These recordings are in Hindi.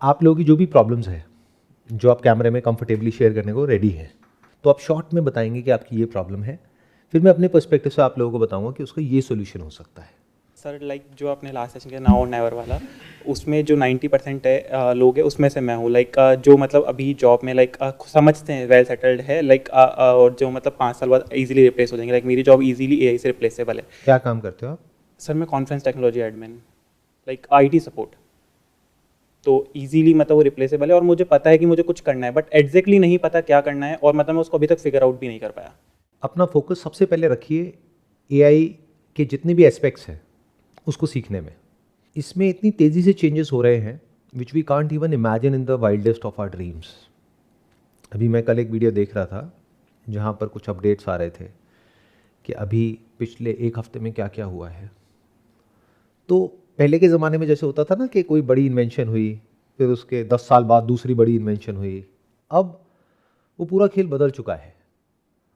आप लोगों की जो भी प्रॉब्लम्स है, जो आप कैमरे में कंफर्टेबली शेयर करने को रेडी हैं, तो आप शॉर्ट में बताएंगे कि आपकी ये प्रॉब्लम है, फिर मैं अपने पर्सपेक्टिव से आप लोगों को बताऊंगा कि उसका ये सोल्यूशन हो सकता है। सर लाइक जो आपने लास्ट सेशन किया नाउ और नेवर वाला, उसमें जो 90% है लोग हैं, उसमें से मैं हूँ। लाइक जो मतलब अभी जॉब में लाइक समझते हैं वेल सेटल्ड है, लाइक और जो मतलब 5 साल बाद इजीली रिप्लेस हो जाएंगे। लाइक मेरी जॉब इजीली एआई से रिप्लेसेबल है। क्या काम करते हो आप? सर मैं conference technology admin, like IT support. तो इजीली मतलब वो रिप्लेसेबल है और मुझे पता है कि मुझे कुछ करना है, बट एग्जैक्टली नहीं पता क्या करना है, और मतलब मैं उसको अभी तक फिगर आउट भी नहीं कर पाया। अपना फोकस सबसे पहले रखिए एआई के जितने भी एस्पेक्ट्स हैं उसको सीखने में। इसमें इतनी तेज़ी से चेंजेस हो रहे हैं which we can't even imagine in the wildest of our dreams. अभी मैं कल एक वीडियो देख रहा था जहाँ पर कुछ अपडेट्स आ रहे थे कि अभी पिछले एक हफ्ते में क्या क्या हुआ है। तो पहले के ज़माने में जैसे होता था ना कि कोई बड़ी इन्वेंशन हुई, फिर उसके 10 साल बाद दूसरी बड़ी इन्वेंशन हुई, अब वो पूरा खेल बदल चुका है।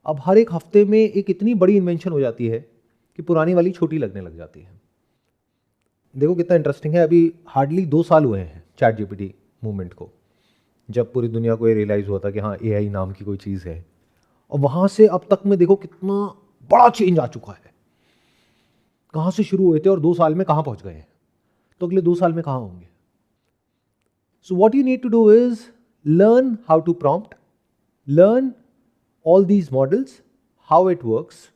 अब हर एक हफ्ते में एक इतनी बड़ी इन्वेंशन हो जाती है कि पुरानी वाली छोटी लगने लग जाती है। देखो कितना इंटरेस्टिंग है, अभी हार्डली 2 साल हुए हैं चैट जीपीटी मूवमेंट को, जब पूरी दुनिया को ये रियलाइज़ हुआ था कि हाँ एआई नाम की कोई चीज़ है, और वहाँ से अब तक में देखो कितना बड़ा चेंज आ चुका है। कहाँ से शुरू हुए थे और 2 साल में कहाँ पहुँच गए हैं, तो अगले 2 साल में कहाँ होंगे। So what you need to do is learn how to prompt, learn all these models, how it works,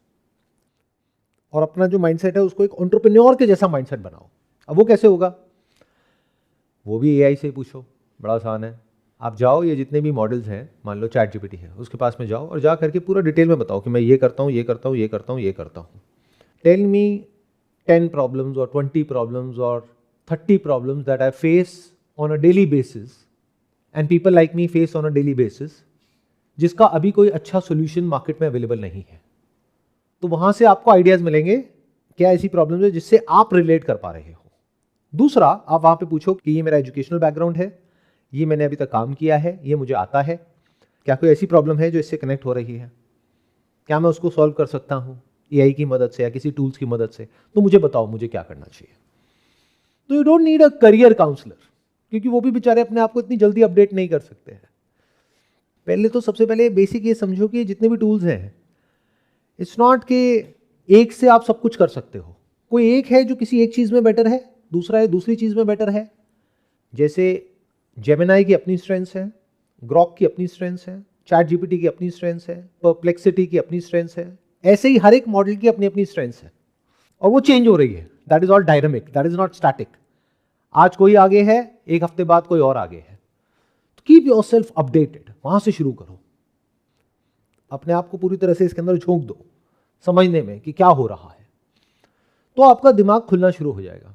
और अपना जो माइंडसेट है उसको एक एंटरप्रेन्योर के जैसा माइंडसेट बनाओ। अब वो कैसे होगा, वो भी एआई से पूछो, बड़ा आसान है। आप जाओ, ये जितने भी मॉडल्स हैं, मान लो चैट जीपीटी है, उसके पास में जाओ और जा करके पूरा डिटेल में बताओ कि मैं ये करता हूँ, ये करता हूँ, ये करता हूँ, ये करता हूँ। टेल मी 10 प्रॉब्लम्स और 20 प्रॉब्लम्स और 30 problems that I face on a daily basis and people like me face on a daily basis, जिसका अभी कोई अच्छा सोल्यूशन मार्केट में अवेलेबल नहीं है। तो वहां से आपको आइडियाज मिलेंगे क्या ऐसी प्रॉब्लम्स है जिससे आप रिलेट कर पा रहे हो। दूसरा, आप वहां पे पूछो कि ये मेरा एजुकेशनल बैकग्राउंड है, ये मैंने अभी तक काम किया है, ये मुझे आता है, क्या कोई ऐसी प्रॉब्लम है जो इससे कनेक्ट हो रही है, क्या मैं उसको सॉल्व कर सकता हूँ एआई की मदद से या किसी टूल्स की मदद से, तो मुझे बताओ मुझे क्या करना चाहिए। तो you don't need a career counsellor, क्योंकि वो भी बेचारे अपने आप को इतनी जल्दी अपडेट नहीं कर सकते हैं। पहले तो सबसे पहले बेसिक ये समझो कि जितने भी टूल्स हैं, इट्स नॉट कि एक से आप सब कुछ कर सकते हो। कोई एक है जो किसी एक चीज़ में बेटर है, दूसरा है दूसरी चीज़ में बेटर है। जैसे जेमिनाई की अपनी स्ट्रेंथ्स है, ग्रॉक की अपनी स्ट्रेंथ्स है, चैट जीपीटी की अपनी स्ट्रेंथ्स है, परप्लेक्सिटी की अपनी स्ट्रेंथ्स है। ऐसे ही हर एक मॉडल की अपनी अपनी स्ट्रेंथ्स है और वो चेंज हो रही है। That is all dynamic, that is not static. आज कोई आगे है, एक हफ्ते बाद कोई और आगे है। तो कीप योर सेल्फ अपडेटेड, वहां से शुरू करो। अपने आप को पूरी तरह से इसके अंदर झोंक दो समझने में कि क्या हो रहा है, तो आपका दिमाग खुलना शुरू हो जाएगा।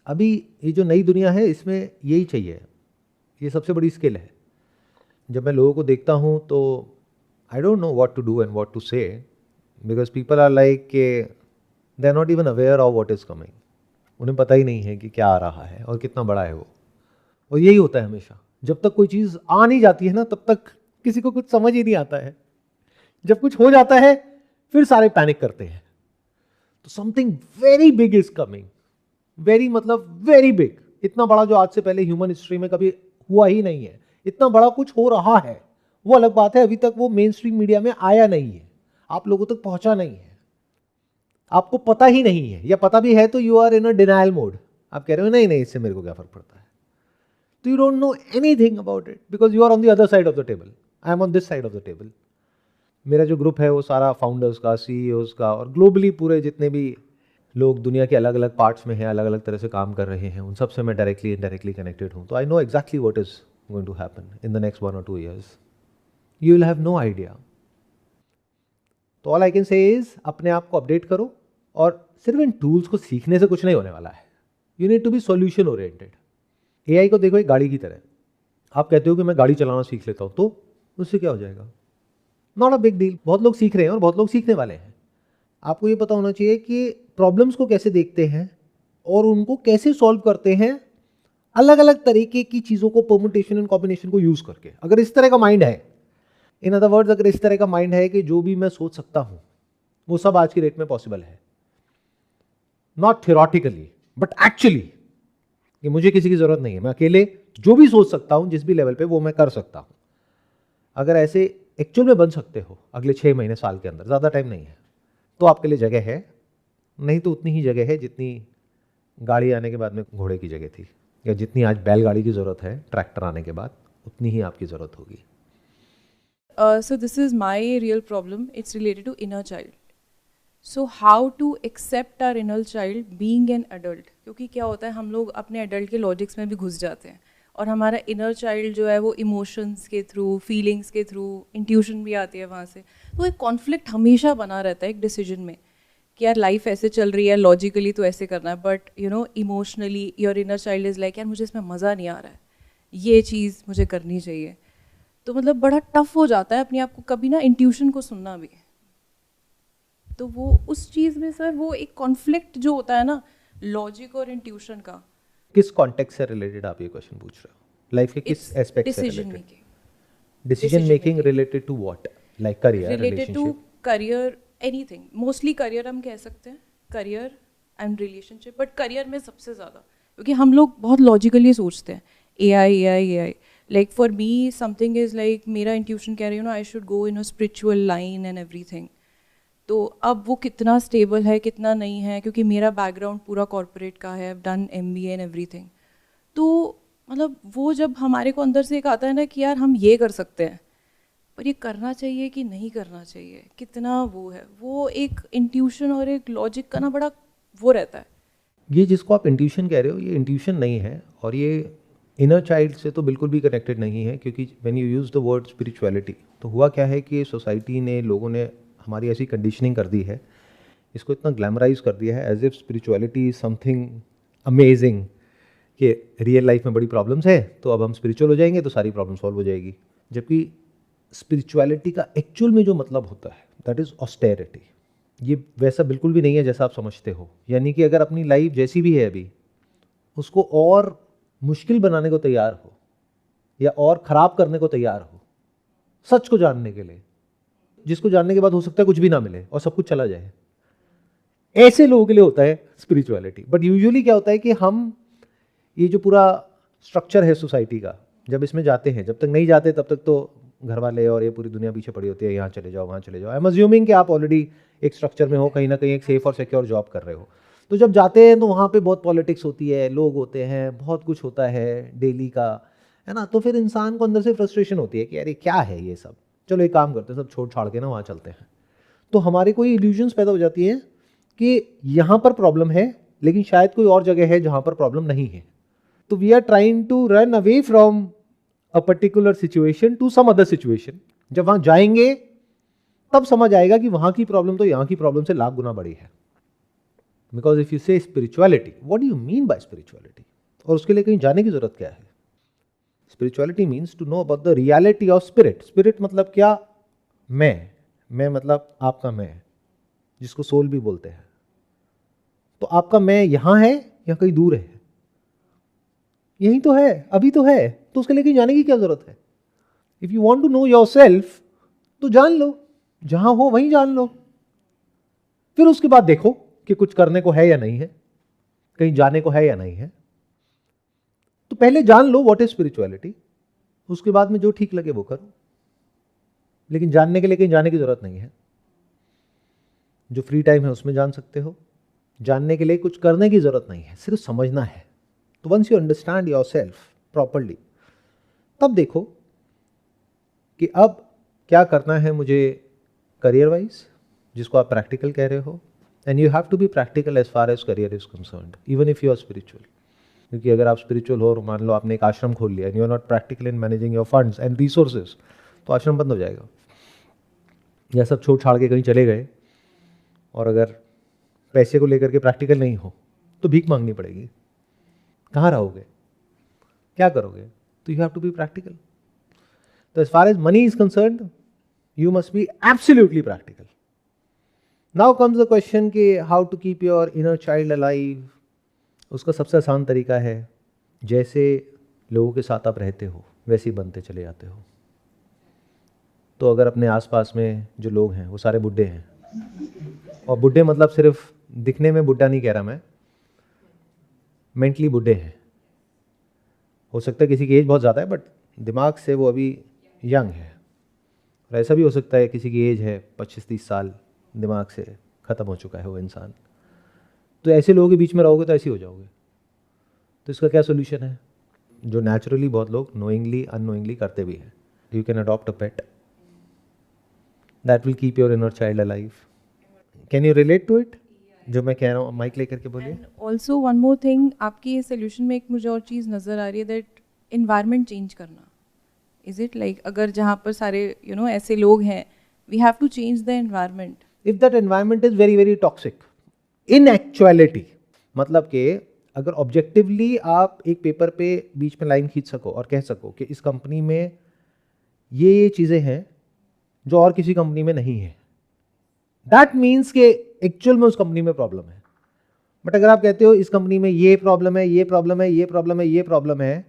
अभी ये जो नई दुनिया है इसमें यही चाहिए, ये सबसे बड़ी स्किल है। जब मैं लोगों को देखता हूँ तो I don't know what to do and what to say, because people are like के they are not even aware of what is coming. उन्हें पता ही नहीं है कि क्या आ रहा है और कितना बड़ा है वो। और यही होता है हमेशा, जब तक कोई चीज़ आ नहीं जाती है ना, तब तक किसी को कुछ समझ ही नहीं आता है। जब कुछ हो जाता है फिर सारे पैनिक करते हैं। तो something very big is coming, very मतलब वेरी बिग, इतना बड़ा जो आज से पहले ह्यूमन हिस्ट्री में कभी हुआ ही नहीं है। इतना बड़ा कुछ हो रहा है, वो अलग बात है, अभी तक वो मेन स्ट्रीम मीडिया में आया नहीं है, आप लोगों तक पहुंचा नहीं है, आपको पता ही नहीं है, या पता भी है तो you are in a denial mode. आप कह रहे हो नहीं नहीं इससे मेरे को क्या फर्क पड़ता है। तो you don't know anything about it because you are on the other side of the table, I am on this side of the table. मेरा जो ग्रुप है वो सारा फाउंडर्स का, सीईओज का, और ग्लोबली पूरे जितने भी लोग दुनिया के अलग अलग पार्ट्स में हैं, अलग अलग तरह से काम कर रहे हैं, उन सब से मैं डायरेक्टली इनडायरेक्टली कनेक्टेड हूँ। तो I know exactly what is going to happen in the next 1 or 2 years। You will have no idea. तो all I can say is अपने आप को अपडेट करो, और सिर्फ इन टूल्स को सीखने से कुछ नहीं होने वाला है। You need to be solution oriented. AI को देखो एक गाड़ी की तरह, आप कहते हो कि मैं गाड़ी चलाना सीख लेता हूँ, तो उससे क्या हो जाएगा, नॉट अ बिग डील। बहुत लोग सीख रहे हैं और बहुत लोग सीखने वाले हैं। आपको ये पता होना चाहिए कि प्रॉब्लम्स को कैसे देखते हैं और उनको कैसे सॉल्व करते हैं, अलग अलग तरीके की चीज़ों को परमुटेशन एंड कॉम्बिनेशन को यूज़ करके। अगर इस तरह का माइंड है, इन अदर वर्ड्स अगर इस तरह का माइंड है कि जो भी मैं सोच सकता हूँ वो सब आज की डेट में पॉसिबल है, नॉट थियोरेटिकली बट एक्चुअली। कि मुझे किसी की ज़रूरत नहीं है, मैं अकेले जो भी सोच सकता हूँ जिस भी लेवल पे वो मैं कर सकता हूँ। अगर ऐसे एक्चुअल में बन सकते हो अगले 6 महीने साल के अंदर, ज़्यादा टाइम नहीं है, तो आपके लिए जगह है, नहीं तो उतनी ही जगह है जितनी गाड़ी आने के बाद में घोड़े की जगह थी, या जितनी आज बैलगाड़ी की ज़रूरत है ट्रैक्टर आने के बाद, उतनी ही आपकी ज़रूरत होगी। So this is my real problem. It's related to inner child. So how to accept our inner child being an adult? क्योंकि क्या होता है, हम लोग अपने adult के logics में भी घुस जाते हैं और हमारा inner child जो है वो emotions के through, feelings के through, intuition भी आती है वहाँ से, तो एक conflict हमेशा बना रहता है एक decision में कि यार लाइफ ऐसे चल रही है, लॉजिकली तो ऐसे करना है, but you know emotionally your inner child is like यार मुझे इसमें मज़ा नहीं आ रहा है, ये चीज़ मुझे करनी चाहिए। तो मतलब बड़ा टफ हो जाता है अपने आप को कभी ना इंट्यूशन को सुनना भी। तो वो उस चीज़ में सर वो एक कॉन्फ्लिक्ट जो होता है ना लॉजिक और इंट्यूशन का। किस कॉन्टेक्स्ट से रिलेटेड आप ये क्वेश्चन पूछ रहे हो? लाइफ के किस एस्पेक्ट से decision related? Making. Decision making related to what? Like career, related to relationship? Career, anything, mostly career हम कह सकते हैं, career and relationship, but career में सबसे ज़्यादा क्योंकि हम लोग बहुत लॉजिकली सोचते हैं A I. Like for me something is like मेरा इंट्यूशन कह रही हूँ ना I should go in a spiritual line and everything. तो अब वो कितना स्टेबल है कितना नहीं है, क्योंकि मेरा बैकग्राउंड पूरा कॉर्पोरेट का है, डन MBA एंड एवरीथिंग। तो मतलब वो जब हमारे को अंदर से एक आता है ना कि यार हम ये कर सकते हैं, पर ये करना चाहिए कि नहीं करना चाहिए, कितना वो है, वो एक इंट्यूशन और एक लॉजिक का ना बड़ा वो रहता है। ये जिसको आप इंट्यूशन कह रहे हो, ये इंट्यूशन नहीं है और ये इनर चाइल्ड से तो बिल्कुल भी कनेक्टेड नहीं है, क्योंकि when you use the word spirituality, तो हुआ क्या है कि सोसाइटी ने, लोगों ने हमारी ऐसी कंडीशनिंग कर दी है, इसको इतना ग्लैमराइज कर दिया है as if spirituality is something amazing, कि रियल लाइफ में बड़ी प्रॉब्लम्स है तो अब हम स्पिरिचुअल हो जाएंगे तो सारी प्रॉब्लम सॉल्व हो जाएगी। जबकि स्पिरिचुअलिटी का एक्चुअल में जो मतलब होता है दैट इज़ ऑस्टेरिटी। ये वैसा बिल्कुल भी नहीं है जैसा आप समझते हो। यानी कि अगर अपनी लाइफ जैसी भी है अभी, उसको और मुश्किल बनाने को तैयार हो या और ख़राब करने को तैयार हो सच को जानने के लिए, जिसको जानने के बाद हो सकता है कुछ भी ना मिले और सब कुछ चला जाए, ऐसे लोगों के लिए होता है स्पिरिचुअलिटी। बट यूजुअली क्या होता है कि हम ये जो पूरा स्ट्रक्चर है सोसाइटी का, जब इसमें जाते हैं, जब तक नहीं जाते तब तक तो घर वाले और ये पूरी दुनिया पीछे पड़ी होती है, यहाँ चले जाओ वहाँ चले जाओ। आई एम अज्यूमिंग कि आप ऑलरेडी एक स्ट्रक्चर में हो, कहीं ना कहीं एक सेफ और सिक्योर जॉब कर रहे हो। तो जब जाते हैं तो वहाँ पे बहुत पॉलिटिक्स होती है, लोग होते हैं, बहुत कुछ होता है डेली का, है ना। तो फिर इंसान को अंदर से फ्रस्ट्रेशन होती है कि यार ये क्या है ये सब, चलो एक काम करते हैं, सब छोड़ छाड़ के ना वहाँ चलते हैं। तो हमारे कोई इल्यूजन्स पैदा हो जाती है कि यहाँ पर प्रॉब्लम है लेकिन शायद कोई और जगह है जहाँ पर प्रॉब्लम नहीं है। तो we are trying to run away from a particular situation to some other situation. जब वहाँ जाएंगे तब समझ आएगा कि वहाँ की प्रॉब्लम तो यहाँ की प्रॉब्लम से लाख गुना बड़ी है। Because if you say spirituality, what do you mean by spirituality? और उसके लिए कहीं जाने की जरूरत क्या है? Spirituality means to know about the reality of spirit. Spirit मतलब क्या? मैं मतलब आपका मैं, जिसको सोल भी बोलते हैं। तो आपका मैं यहाँ है या कहीं दूर है? यही तो है, अभी तो है, तो उसके लिए कहीं जाने की क्या जरूरत है? If you want to know yourself तो जान लो, जहां हो वहीं जान लो, फिर उसके बाद देखो कि कुछ करने को है या नहीं है, कहीं जाने को है या नहीं है। तो पहले जान लो व्हाट इज स्पिरिचुअलिटी, उसके बाद में जो ठीक लगे वो करो। लेकिन जानने के लिए कहीं जाने की जरूरत नहीं है। जो फ्री टाइम है उसमें जान सकते हो। जानने के लिए कुछ करने की जरूरत नहीं है, सिर्फ समझना है। तो once you understand yourself properly, तब देखो कि अब क्या करना है मुझे करियर वाइज, जिसको आप प्रैक्टिकल कह रहे हो। And you have to be practical as far as career is concerned, even if you are spiritual. क्योंकि अगर आप स्पिरिचुअल हो और मान लो आपने एक आश्रम खोल लिया and you are not practical in managing your funds and resources, तो आश्रम बंद हो जाएगा। या सब छोड़ छाड़ के कहीं चले गए और अगर पैसे को लेकर के प्रैक्टिकल नहीं हो तो भीख मांगनी पड़ेगी। कहाँ रहोगे, क्या करोगे? तो you have to be practical. तो as far as money is concerned, you must be absolutely practical. Now comes the question कि how to keep your inner child alive. उसका सबसे आसान तरीका है, जैसे लोगों के साथ आप रहते हो वैसे ही बनते चले जाते हो। तो अगर अपने आसपास में जो लोग हैं वो सारे बुड्ढे हैं, और बुड्ढे मतलब सिर्फ दिखने में बुड्ढा नहीं कह रहा मैं, मेंटली बुड्ढे हैं, हो सकता है किसी की एज बहुत ज़्यादा है बट दिमाग से वो अभी यंग है, और ऐसा भी हो सकता है किसी की एज है 25-30 साल, दिमाग से ख़त्म हो चुका है वो इंसान। तो ऐसे लोगों के बीच में रहोगे तो ऐसे ही हो जाओगे। तो इसका क्या सोल्यूशन है, जो नेचुरली बहुत लोग नोइंगली अननोइंगली करते भी हैं, you can adopt a pet that will keep your inner child alive. Can you relate to it जो मैं कह रहा हूँ? माइक लेकर के बोलिए। And also one more thing, आपकी ये सोल्यूशन में एक मुझे और चीज़ नज़र आ रही है, दैट इन्वायरमेंट चेंज करना। इज इट लाइक अगर जहाँ पर सारे ऐसे लोग हैं, we have to change the environment. If that environment is very very toxic in actuality, मतलब कि अगर ऑब्जेक्टिवली आप एक पेपर पे बीच में लाइन खींच सको और कह सको कि इस कंपनी में ये चीज़ें हैं जो और किसी कंपनी में नहीं है, दैट मीन्स कि एक्चुअल में उस कंपनी में प्रॉब्लम है। बट अगर आप कहते हो इस कंपनी में ये प्रॉब्लम है, ये प्रॉब्लम है, ये प्रॉब्लम है, ये प्रॉब्लम है,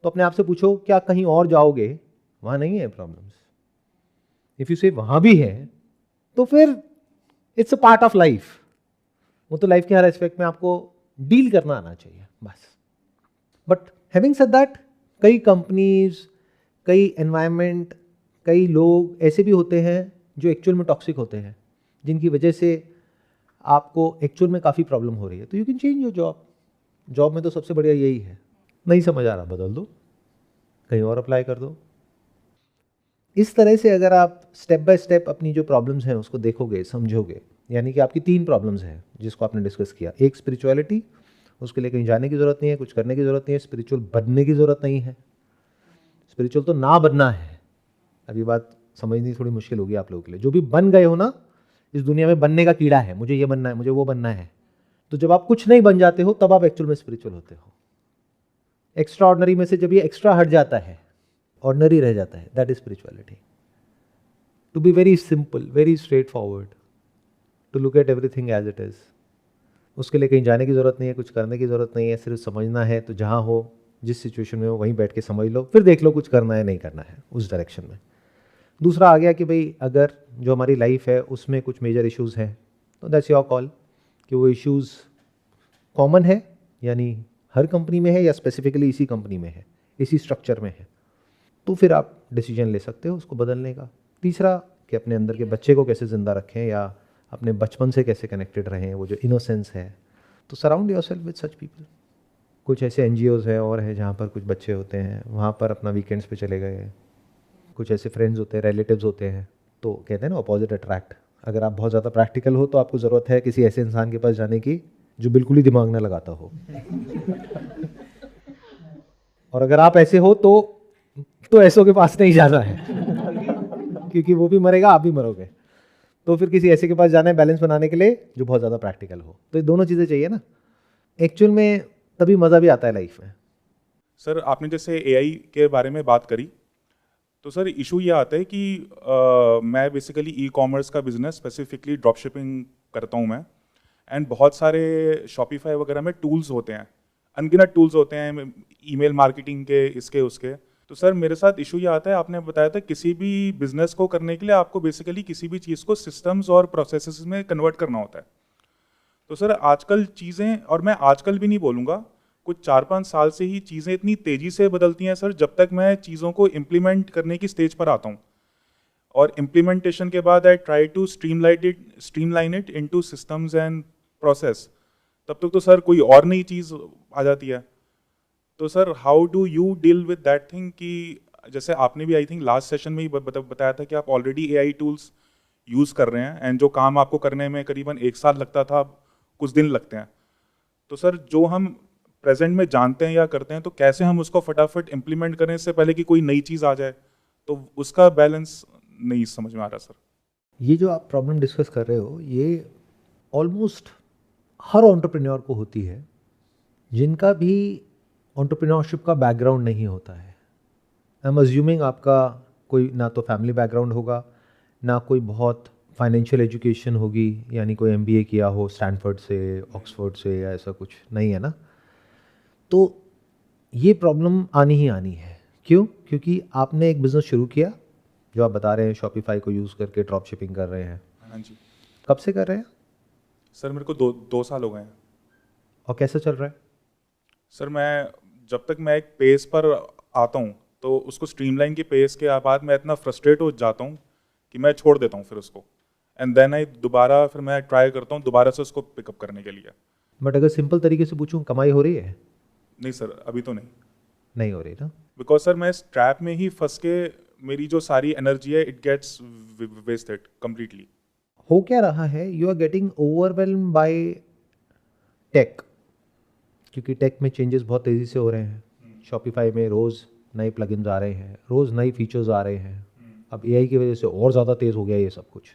तो अपने आप से पूछो क्या कहीं और जाओगे वहाँ नहीं है प्रॉब्लम्स? इफ़ यू से वहाँ भी है तो फिर it's a part of life. वो तो लाइफ के हर एस्पेक्ट में आपको डील करना आना चाहिए बस। बट हैविंग सेड दैट, कई कंपनीज, कई एनवायरनमेंट, कई लोग ऐसे भी होते हैं जो एक्चुअल में टॉक्सिक होते हैं, जिनकी वजह से आपको एक्चुअल में काफ़ी प्रॉब्लम हो रही है। तो you can change your job. Job में तो सबसे बढ़िया यही है, नहीं समझ आ रहा बदल दो, कहीं और अप्लाई कर दो। इस तरह से अगर आप स्टेप बाय स्टेप अपनी जो प्रॉब्लम्स हैं उसको देखोगे, समझोगे, यानी कि आपकी 3 प्रॉब्लम्स हैं जिसको आपने डिस्कस किया। एक स्पिरिचुअलिटी, उसके लिए कहीं जाने की ज़रूरत नहीं है, कुछ करने की ज़रूरत नहीं है, स्पिरिचुअल बनने की ज़रूरत नहीं है। स्पिरिचुअल तो ना बनना है। अभी बात समझनी थोड़ी मुश्किल होगी आप लोगों के लिए। जो भी बन गए हो ना, इस दुनिया में बनने का कीड़ा है, मुझे ये बनना है, मुझे वो बनना है। तो जब आप कुछ नहीं बन जाते हो तब आप एक्चुअल में स्पिरिचुअल होते हो। एक्स्ट्रा ऑर्डनरी में से जब ये एक्स्ट्रा हट जाता है, ऑर्डनरी रह जाता है, that is spirituality. To be very simple, very straightforward, to look at everything as it is. उसके लिए कहीं जाने की ज़रूरत नहीं है, कुछ करने की ज़रूरत नहीं है, सिर्फ समझना है। तो जहाँ हो, जिस सिचुएशन में हो, वहीं बैठ के समझ लो, फिर देख लो कुछ करना है नहीं करना है उस डायरेक्शन में। दूसरा आ गया कि भाई अगर जो हमारी लाइफ है उसमें कुछ मेजर इश्यूज़ हैं तो दैट्स योर कॉल कि वो इश्यूज़ कॉमन है, यानी हर कंपनी में है या स्पेसिफिकली इसी कंपनी में है, इसी स्ट्रक्चर में है, तो फिर आप डिसीजन ले सकते हो उसको बदलने का। तीसरा कि अपने अंदर के बच्चे को कैसे ज़िंदा रखें या अपने बचपन से कैसे कनेक्टेड रहें, वो जो इनोसेंस है। तो surround yourself with such people. कुछ ऐसे NGOs है और है जहाँ पर कुछ बच्चे होते हैं, वहाँ पर अपना वीकेंड्स पे चले गए। कुछ ऐसे फ्रेंड्स होते हैं, रिलेटिव्स होते हैं, तो कहते हैं ना अपोजिट अट्रैक्ट। अगर आप बहुत ज़्यादा प्रैक्टिकल हो तो आपको ज़रूरत है किसी ऐसे इंसान के पास जाने की जो बिल्कुल ही दिमाग ना लगाता हो। और अगर आप ऐसे हो तो ऐसों के पास नहीं जाना है क्योंकि वो भी मरेगा, आप भी मरोगे। तो फिर किसी ऐसे के पास जाना है बैलेंस बनाने के लिए जो बहुत ज़्यादा प्रैक्टिकल हो। तो ये दोनों चीज़ें चाहिए ना एक्चुअल में, तभी मज़ा भी आता है लाइफ में। सर आपने जैसे AI के बारे में बात करी, तो सर इशू ये आता है कि मैं बेसिकली ई-कॉमर्स का बिजनेस स्पेसिफिकली ड्रॉप शिपिंग करता हूँ मैं। एंड बहुत सारे शॉपिफाई वगैरह में टूल्स होते हैं, अनगिनत टूल्स होते हैं ईमेल मार्केटिंग के, इसके उसके। तो सर मेरे साथ इशू ये आता है, आपने बताया था किसी भी बिजनेस को करने के लिए आपको बेसिकली किसी भी चीज़ को सिस्टम्स और प्रोसेसेस में कन्वर्ट करना होता है। तो सर आजकल चीज़ें, और मैं आजकल भी नहीं बोलूँगा, कुछ 4-5 साल से ही चीज़ें इतनी तेज़ी से बदलती हैं सर, जब तक मैं चीज़ों को इम्प्लीमेंट करने की स्टेज पर आता हूँ। और इम्प्लीमेंटेशन के बाद I try to streamline it into systems and process, तब तक तो सर कोई और नई चीज़ आ जाती है। तो sir how do you deal with that thing कि जैसे आपने भी आई थिंक लास्ट सेशन में ही बताया था कि आप ऑलरेडी AI टूल्स यूज़ कर रहे हैं, एंड जो काम आपको करने में करीबन 1 साल लगता था कुछ दिन लगते हैं। तो सर जो हम प्रेजेंट में जानते हैं या करते हैं, तो कैसे हम उसको फटाफट इम्प्लीमेंट करें इससे पहले कि कोई नई चीज़ आ जाए, तो उसका बैलेंस नहीं समझ में आ रहा सर। ये जो आप प्रॉब्लम डिस्कस कर रहे हो, ये ऑलमोस्ट हर एंटरप्रेन्योर को होती है जिनका भी एंटरप्रेन्योरशिप का बैकग्राउंड नहीं होता है। आई एम अज्यूमिंग आपका कोई ना तो फैमिली बैकग्राउंड होगा, ना कोई बहुत फाइनेंशियल एजुकेशन होगी, यानी कोई MBA किया हो स्टैनफोर्ड से, ऑक्सफोर्ड से, या ऐसा कुछ नहीं है ना। तो ये प्रॉब्लम आनी ही आनी है। क्यों? क्योंकि आपने एक बिज़नेस शुरू किया जो आप बता रहे हैं, शॉपिफाई को यूज़ करके ड्रॉप शिपिंग कर रहे हैं। हाँ जी कब से कर रहे हैं? सर मेरे को 2 साल हो गए हैं। और कैसा चल रहा है? सर मैं जब तक मैं एक पेस पर आता हूँ तो उसको स्ट्रीमलाइन की पेस के बाद मैं इतना फ्रस्ट्रेट हो जाता हूँ कि मैं छोड़ देता हूँ फिर उसको, एंड देन आई दोबारा फिर मैं ट्राई करता हूँ दोबारा से उसको पिकअप करने के लिए। बट अगर सिंपल तरीके से पूछूं, कमाई हो रही है? नहीं सर, अभी तो नहीं, नहीं हो रही ना। बिकॉज सर मैं इस ट्रैप में ही फंस के मेरी जो सारी एनर्जी है इट गेट्स वेस्टेड कम्प्लीटली। हो क्या रहा है, you are getting overwhelm by tech, क्योंकि टेक में चेंजेस बहुत तेज़ी से हो रहे हैं। शॉपिफाई में रोज़ नए प्लगइन्स आ रहे हैं, रोज़ नई फीचर्स आ रहे हैं। अब एआई की वजह से और ज़्यादा तेज़ हो गया ये सब कुछ।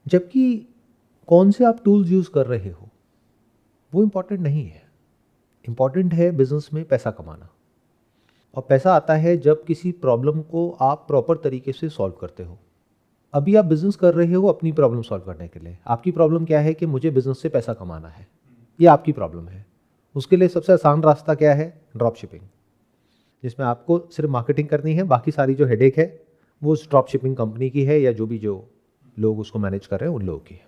जबकि कौन से आप टूल्स यूज़ कर रहे हो वो इम्पॉर्टेंट नहीं है। इम्पॉर्टेंट है बिजनेस में पैसा कमाना, और पैसा आता है जब किसी प्रॉब्लम को आप प्रॉपर तरीके से सॉल्व करते हो। अभी आप बिजनेस कर रहे हो अपनी प्रॉब्लम सॉल्व करने के लिए। आपकी प्रॉब्लम क्या है कि मुझे बिजनेस से पैसा कमाना है, ये आपकी प्रॉब्लम है। उसके लिए सबसे आसान रास्ता क्या है? ड्रॉप शिपिंग, जिसमें आपको सिर्फ मार्केटिंग करनी है, बाकी सारी जो हेडेक है वो उस ड्रॉप शिपिंग कंपनी की है या जो लोग उसको मैनेज कर रहे हैं उन लोगों की है।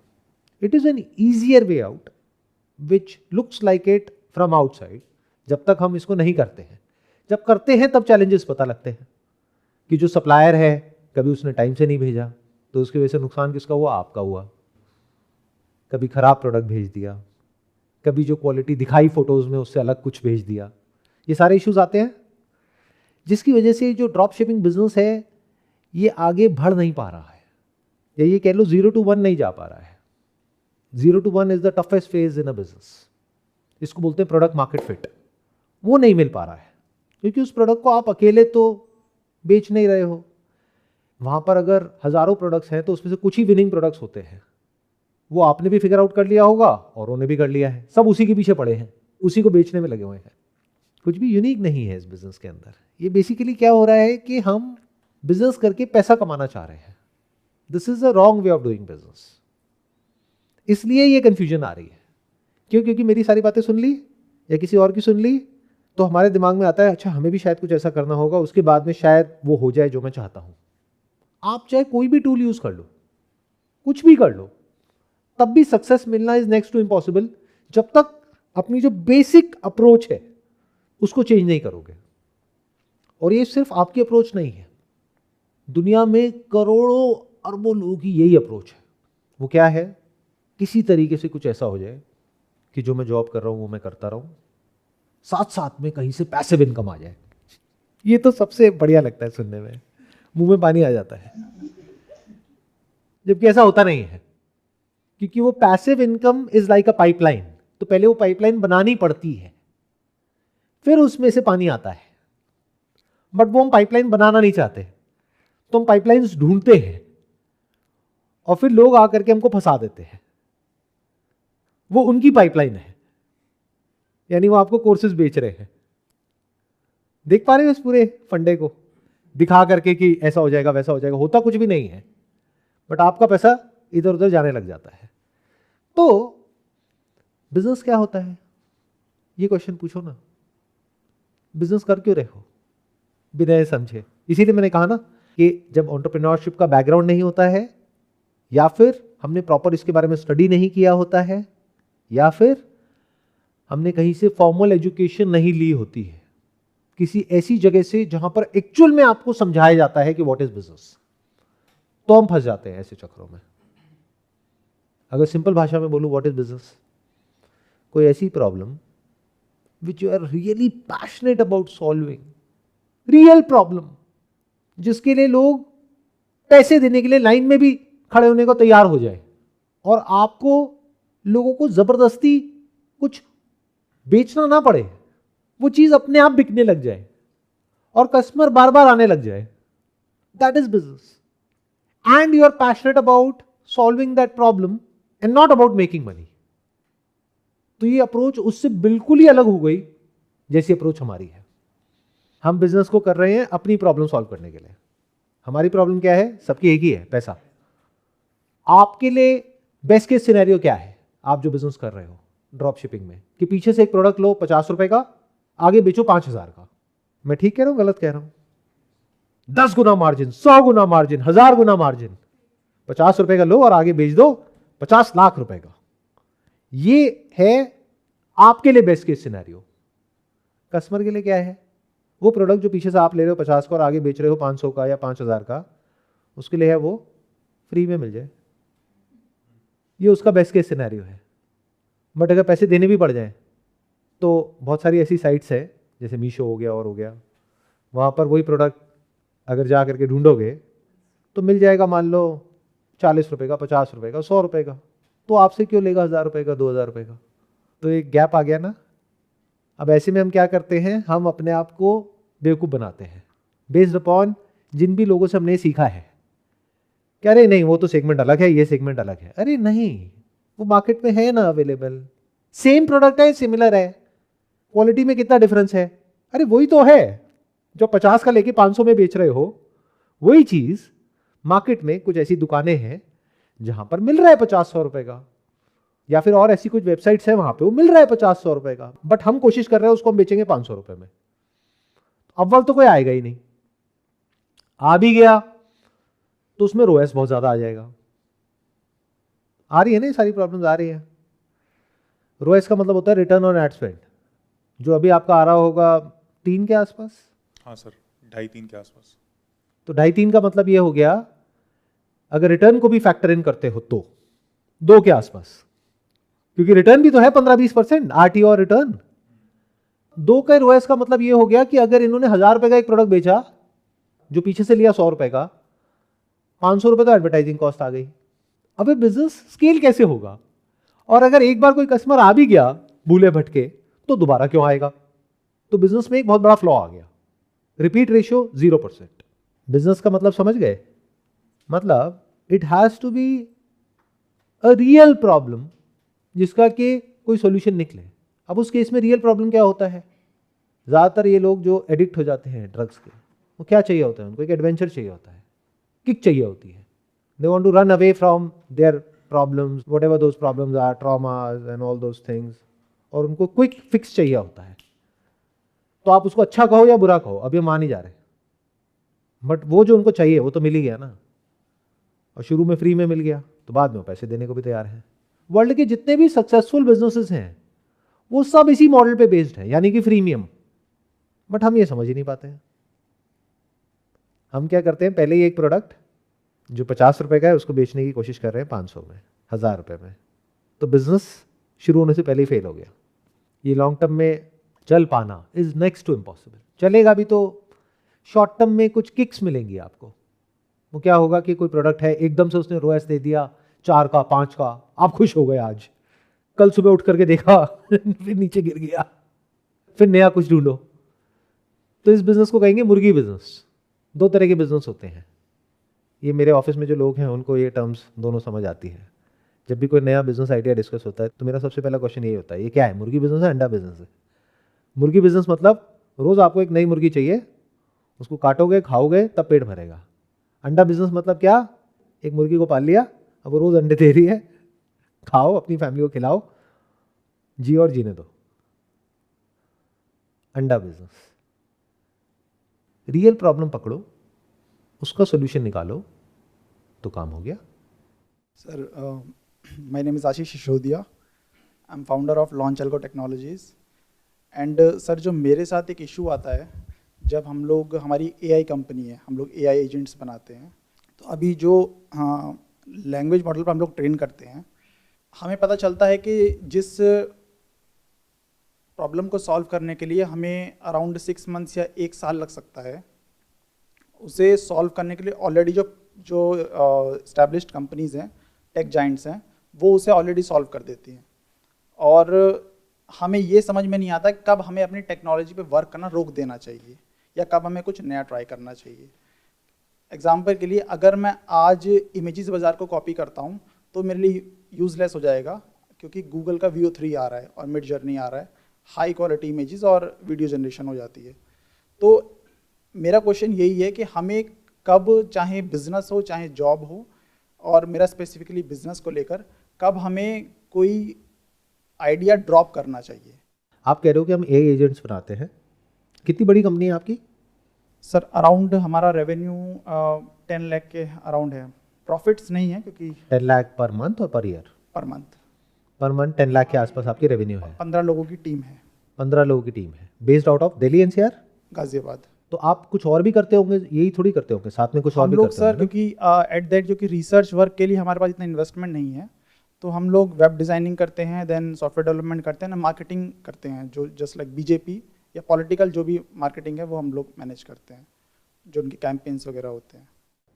It is N easier way out which looks like it from outside, जब तक हम इसको नहीं करते हैं। जब करते हैं तब चैलेंजेस पता लगते हैं कि जो सप्लायर है कभी उसने टाइम से नहीं भेजा तो उसकी वजह से नुकसान किसका हुआ? आपका हुआ। कभी खराब प्रोडक्ट भेज दिया, कभी जो क्वालिटी दिखाई फोटोज़ में उससे अलग कुछ भेज दिया। ये सारे इश्यूज आते हैं, जिसकी वजह से जो ड्रॉप शिपिंग बिजनेस है ये आगे बढ़ नहीं पा रहा है, या ये कह लो 0 to 1 नहीं जा पा रहा है। 0 to 1 is the toughest phase in a business. इसको बोलते हैं प्रोडक्ट मार्केट फिट। वो नहीं मिल पा रहा है क्योंकि उस प्रोडक्ट को आप अकेले तो बेच नहीं रहे हो। वहाँ पर अगर हज़ारों प्रोडक्ट्स हैं तो उसमें से कुछ ही विनिंग प्रोडक्ट्स होते हैं। वो आपने भी फिगर आउट कर लिया होगा और उन्होंने भी कर लिया है, सब उसी के पीछे पड़े हैं, उसी को बेचने में लगे हुए हैं। कुछ भी यूनिक नहीं है इस बिजनेस के अंदर। ये बेसिकली क्या हो रहा है कि हम बिजनेस करके पैसा कमाना चाह रहे हैं। This is a wrong way of doing business. इसलिए ये कंफ्यूजन आ रही है। क्यों? क्योंकि मेरी सारी बातें सुन ली या किसी और की सुन ली तो हमारे दिमाग में आता है अच्छा हमें भी शायद कुछ ऐसा करना होगा, उसके बाद में शायद वो हो जाए जो मैं चाहता हूं। आप चाहे कोई भी टूल यूज कर लो, कुछ भी कर लो, तब भी सक्सेस मिलना इज नेक्स्ट टू इम्पॉसिबल जब तक अपनी जो बेसिक अप्रोच है उसको चेंज नहीं करोगे। और ये सिर्फ आपकी अप्रोच नहीं है, दुनिया में करोड़ों अरबों लोगों की यही अप्रोच है। वो क्या है? किसी तरीके से कुछ ऐसा हो जाए कि जो मैं जॉब कर रहा हूं वो मैं करता रहूं, साथ साथ में कहीं से पैसिव इनकम आ जाए। ये तो सबसे बढ़िया लगता है सुनने में, मुंह में पानी आ जाता है। जबकि ऐसा होता नहीं है, क्योंकि वो passive income is like a pipeline. तो पहले वो पाइपलाइन बनानी पड़ती है, फिर उसमें से पानी आता है। बट वो हम पाइपलाइन बनाना नहीं चाहते, तो हम पाइपलाइंस ढूंढते हैं और फिर लोग आकर के हमको फंसा देते हैं। वो उनकी पाइपलाइन है, यानी वो आपको कोर्सेज बेच रहे हैं। देख पा रहे हो इस पूरे फंडे को दिखा करके कि ऐसा हो जाएगा वैसा हो जाएगा, होता कुछ भी नहीं है, बट आपका पैसा इधर उधर जाने लग जाता है। तो बिजनेस क्या होता है ये क्वेश्चन पूछो ना। बिजनेस कर क्यों रहे हो बिना समझे? इसीलिए मैंने कहा ना कि जब एंटरप्रेन्योरशिप का बैकग्राउंड नहीं होता है, या फिर हमने प्रॉपर इसके बारे में स्टडी नहीं किया होता है, या फिर हमने कहीं से फॉर्मल एजुकेशन नहीं ली होती है किसी ऐसी जगह से जहां पर एक्चुअल में आपको समझाया जाता है कि व्हाट इज बिजनेस, तो हम फंस जाते हैं ऐसे चक्रों में। अगर सिंपल भाषा में बोलूं व्हाट इज बिजनेस, कोई ऐसी problem which you are really passionate about solving, real problem जिसके लिए लोग पैसे देने के लिए लाइन में भी खड़े होने को तैयार हो जाए, और आपको लोगों को जबरदस्ती कुछ बेचना ना पड़े, वो चीज अपने आप बिकने लग जाए और कस्टमर बार बार आने लग जाए। That is business, and you are passionate about solving that problem and not about making money. तो ये अप्रोच उससे बिल्कुल ही अलग हो गई जैसी अप्रोच हमारी है। हम बिजनेस को कर रहे हैं अपनी प्रॉब्लम सॉल्व करने के लिए। हमारी प्रॉब्लम क्या है? सबकी एक ही है, पैसा। आपके लिए बेस्ट केस सिनेरियो क्या है? आप जो बिजनेस कर रहे हो ड्रॉप शिपिंग में, कि पीछे से एक प्रोडक्ट लो 50 रुपए का, आगे बेचो 5000 का। मैं ठीक कह रहा हूं गलत कह रहा हूं? 10 गुना मार्जिन, 100 गुना मार्जिन, 1000 गुना मार्जिन। 50 रुपए का लो और आगे बेच दो 50 लाख रुपए का। ये है आपके लिए बेस्ट केस सिनेरियो। कस्टमर के लिए क्या है, वो प्रोडक्ट जो पीछे से आप ले रहे हो 50 का और आगे बेच रहे हो 500 का या 5000 का, उसके लिए है वो फ्री में मिल जाए, ये उसका बेस्ट केस सिनेरियो है। बट अगर पैसे देने भी पड़ जाएं तो बहुत सारी ऐसी साइट्स है जैसे मीशो हो गया और हो गया, वहाँ पर वही प्रोडक्ट अगर जा करके ढूंढोगे तो मिल जाएगा मान लो 40 रुपये का, 50 रुपये का, 100 रुपये का, तो आपसे क्यों लेगा 1000 रुपये का, 2000 रुपये का? तो एक गैप आ गया ना। अब ऐसे में हम क्या करते हैं, हम अपने आप को बेवकूफ़ बनाते हैं बेस्ड अपॉन जिन भी लोगों से हमने सीखा है कि अरे नहीं वो तो सेगमेंट अलग है, ये सेगमेंट अलग है। अरे नहीं, वो मार्केट में है ना अवेलेबल, सेम प्रोडक्ट है, सिमिलर है, क्वालिटी में कितना डिफरेंस है, अरे वही तो है जो 50 का लेके 500 में बेच रहे हो, वही चीज मार्केट में कुछ ऐसी दुकानें हैं जहां पर मिल रहा है 50-100 रुपए का, या फिर और ऐसी कुछ वेबसाइट्स है वहां पे वो मिल रहा है 50-100 रुपए का, बट हम कोशिश कर रहे हैं उसको हम बेचेंगे 500 रुपए में। अव्वल तो कोई आएगा ही नहीं, आ भी गया तो उसमें रोएस बहुत ज्यादा आ जाएगा। आ रही है ना, ये सारी प्रॉब्लम्स आ रही है। रोएस का मतलब होता है रिटर्न ऑन एड स्पेंड, जो अभी आपका आ रहा होगा 3 के आसपास। हाँ सर, 2.5-3 के आसपास। तो 2.5-3 का मतलब ये हो गया, अगर रिटर्न को भी फैक्टर इन करते हो तो 2 के आसपास, क्योंकि रिटर्न भी तो है 15-20% आरटी और रिटर्न। 2 का रोएस का मतलब ये हो गया कि अगर इन्होंने 1000 रुपए का एक प्रोडक्ट बेचा जो पीछे से लिया 100 रुपए का, 500 रुपए तो एडवर्टाइजिंग कॉस्ट आ गई। अब बिजनेस स्केल कैसे होगा? और अगर एक बार कोई कस्टमर आ भी गया भूले भटके तो दोबारा क्यों आएगा? तो बिजनेस में एक बहुत बड़ा फ्लॉ आ गया, रिपीट रेशियो 0%। बिजनेस का मतलब समझ गए? मतलब it has to be a real problem जिसका कि कोई सॉल्यूशन निकले। अब उस केस में रियल प्रॉब्लम क्या होता है? ज्यादातर ये लोग जो एडिक्ट हो जाते हैं ड्रग्स के, वो क्या चाहिए होता है? उनको एक एडवेंचर चाहिए होता है, किक चाहिए होती है। They want to run away from their problems, whatever those problems are, traumas and all those things, और उनको क्विक फिक्स चाहिए होता है। तो आप उसको अच्छा कहो या बुरा कहो, अब ये मान ही जा रहे, बट वो जो उनको चाहिए वो तो मिल ही गया ना, और शुरू में फ्री में मिल गया तो बाद में वो पैसे देने को भी तैयार हैं। वर्ल्ड के जितने भी सक्सेसफुल बिजनेसेस हैं वो सब इसी मॉडल पे बेस्ड है, यानी कि फ्रीमियम। बट हम ये समझ ही नहीं पाते हैं। हम क्या करते हैं, पहले ही एक प्रोडक्ट जो 50 रुपए का है उसको बेचने की कोशिश कर रहे हैं 500 में, 1000 रुपए में, तो बिजनेस शुरू होने से पहले ही फेल हो गया। ये लॉन्ग टर्म में चल पाना इज नेक्स्ट टू इम्पॉसिबल। चलेगा भी तो शॉर्ट टर्म में कुछ किक्स मिलेंगी आपको। वो क्या होगा कि कोई प्रोडक्ट है, एकदम से उसने रोएस दे दिया 4 का 5 का, आप खुश हो गए आज, कल सुबह उठ करके देखा फिर नीचे गिर गया, फिर नया कुछ ढूंढो। तो इस बिजनेस को कहेंगे मुर्गी बिजनेस। 2 तरह के बिजनेस होते हैं, ये मेरे ऑफिस में जो लोग हैं उनको ये टर्म्स दोनों समझ आती है। जब भी कोई नया बिजनेस आइडिया डिस्कस होता है तो मेरा सबसे पहला क्वेश्चन यही होता है, ये क्या है, मुर्गी बिजनेस है, अंडा बिजनेस है? मुर्गी बिजनेस मतलब रोज आपको एक नई मुर्गी चाहिए, उसको काटोगे, खाओगे, तब पेट भरेगा। अंडा बिजनेस मतलब क्या, एक मुर्गी को पाल लिया, अब वो रोज अंडे दे रही है, खाओ, अपनी फैमिली को खिलाओ, जी और जीने दो। अंडा बिजनेस। रियल प्रॉब्लम पकड़ो, उसका सोल्यूशन निकालो, तो काम हो गया। Sir, my name is Ashish Sisodia, I am founder of launch algo technologies. And sir, जो मेरे साथ एक इशू आता है, जब हम लोग, हमारी एआई कंपनी है, हम लोग एआई एजेंट्स बनाते हैं, तो अभी जो लैंग्वेज मॉडल पर हम लोग ट्रेन करते हैं, हमें पता चलता है कि जिस प्रॉब्लम को सॉल्व करने के लिए हमें अराउंड 6 मंथ्स या 1 साल लग सकता है, उसे सॉल्व करने के लिए ऑलरेडी जो एस्टैब्लिश्ड कंपनीज़ हैं, टेक जाइंट्स हैं, वो उसे ऑलरेडी सॉल्व कर देती हैं। और हमें ये समझ में नहीं आता कब हमें अपनी टेक्नोलॉजी पे वर्क करना रोक देना चाहिए या कब हमें कुछ नया ट्राई करना चाहिए। एग्जाम्पल के लिए, अगर मैं आज इमेजेस बाज़ार को कॉपी करता हूँ तो मेरे लिए यूज़लेस हो जाएगा, क्योंकि गूगल का Veo 3 आ रहा है और मिड जर्नी आ रहा है, हाई क्वालिटी इमेजेस और वीडियो जनरेशन हो जाती है। तो मेरा क्वेश्चन यही है कि हमें कब, चाहे बिजनेस हो चाहे जॉब हो, और मेरा स्पेसिफिकली बिजनेस को लेकर, कब हमें कोई आइडिया ड्रॉप करना चाहिए। आप कह रहे हो कि हम एआई एजेंट्स बनाते हैं, कितनी बड़ी कंपनी है आपकी? सर, अराउंड हमारा रेवेन्यू 10 लाख के अराउंड है। प्रॉफिट्स नहीं है क्योंकि 10 लाख पर मंथ और per year? Per month. Per month 10 lakh के आसपास आपकी रेवेन्यू है। 15 लोगों की टीम है। 15 लोगों की टीम है, based out of Delhi NCR, Ghaziabad. तो आप कुछ और भी करते होंगे, यही थोड़ी करते होंगे, साथ में कुछ और हम भी लोग करते सर, होंगे ना? क्योंकि एट दैट जो कि रिसर्च वर्क के लिए हमारे पास इतना इन्वेस्टमेंट नहीं है, तो हम लोग वेब डिज़ाइनिंग करते हैं, देन सॉफ्टवेयर डेवलपमेंट करते हैं ना, मार्केटिंग करते हैं, जो जस्ट लाइक बीजेपी या पॉलिटिकल जो भी मार्केटिंग है वो हम लोग मैनेज करते हैं, जो उनके कैंपेन्स वगैरह होते हैं।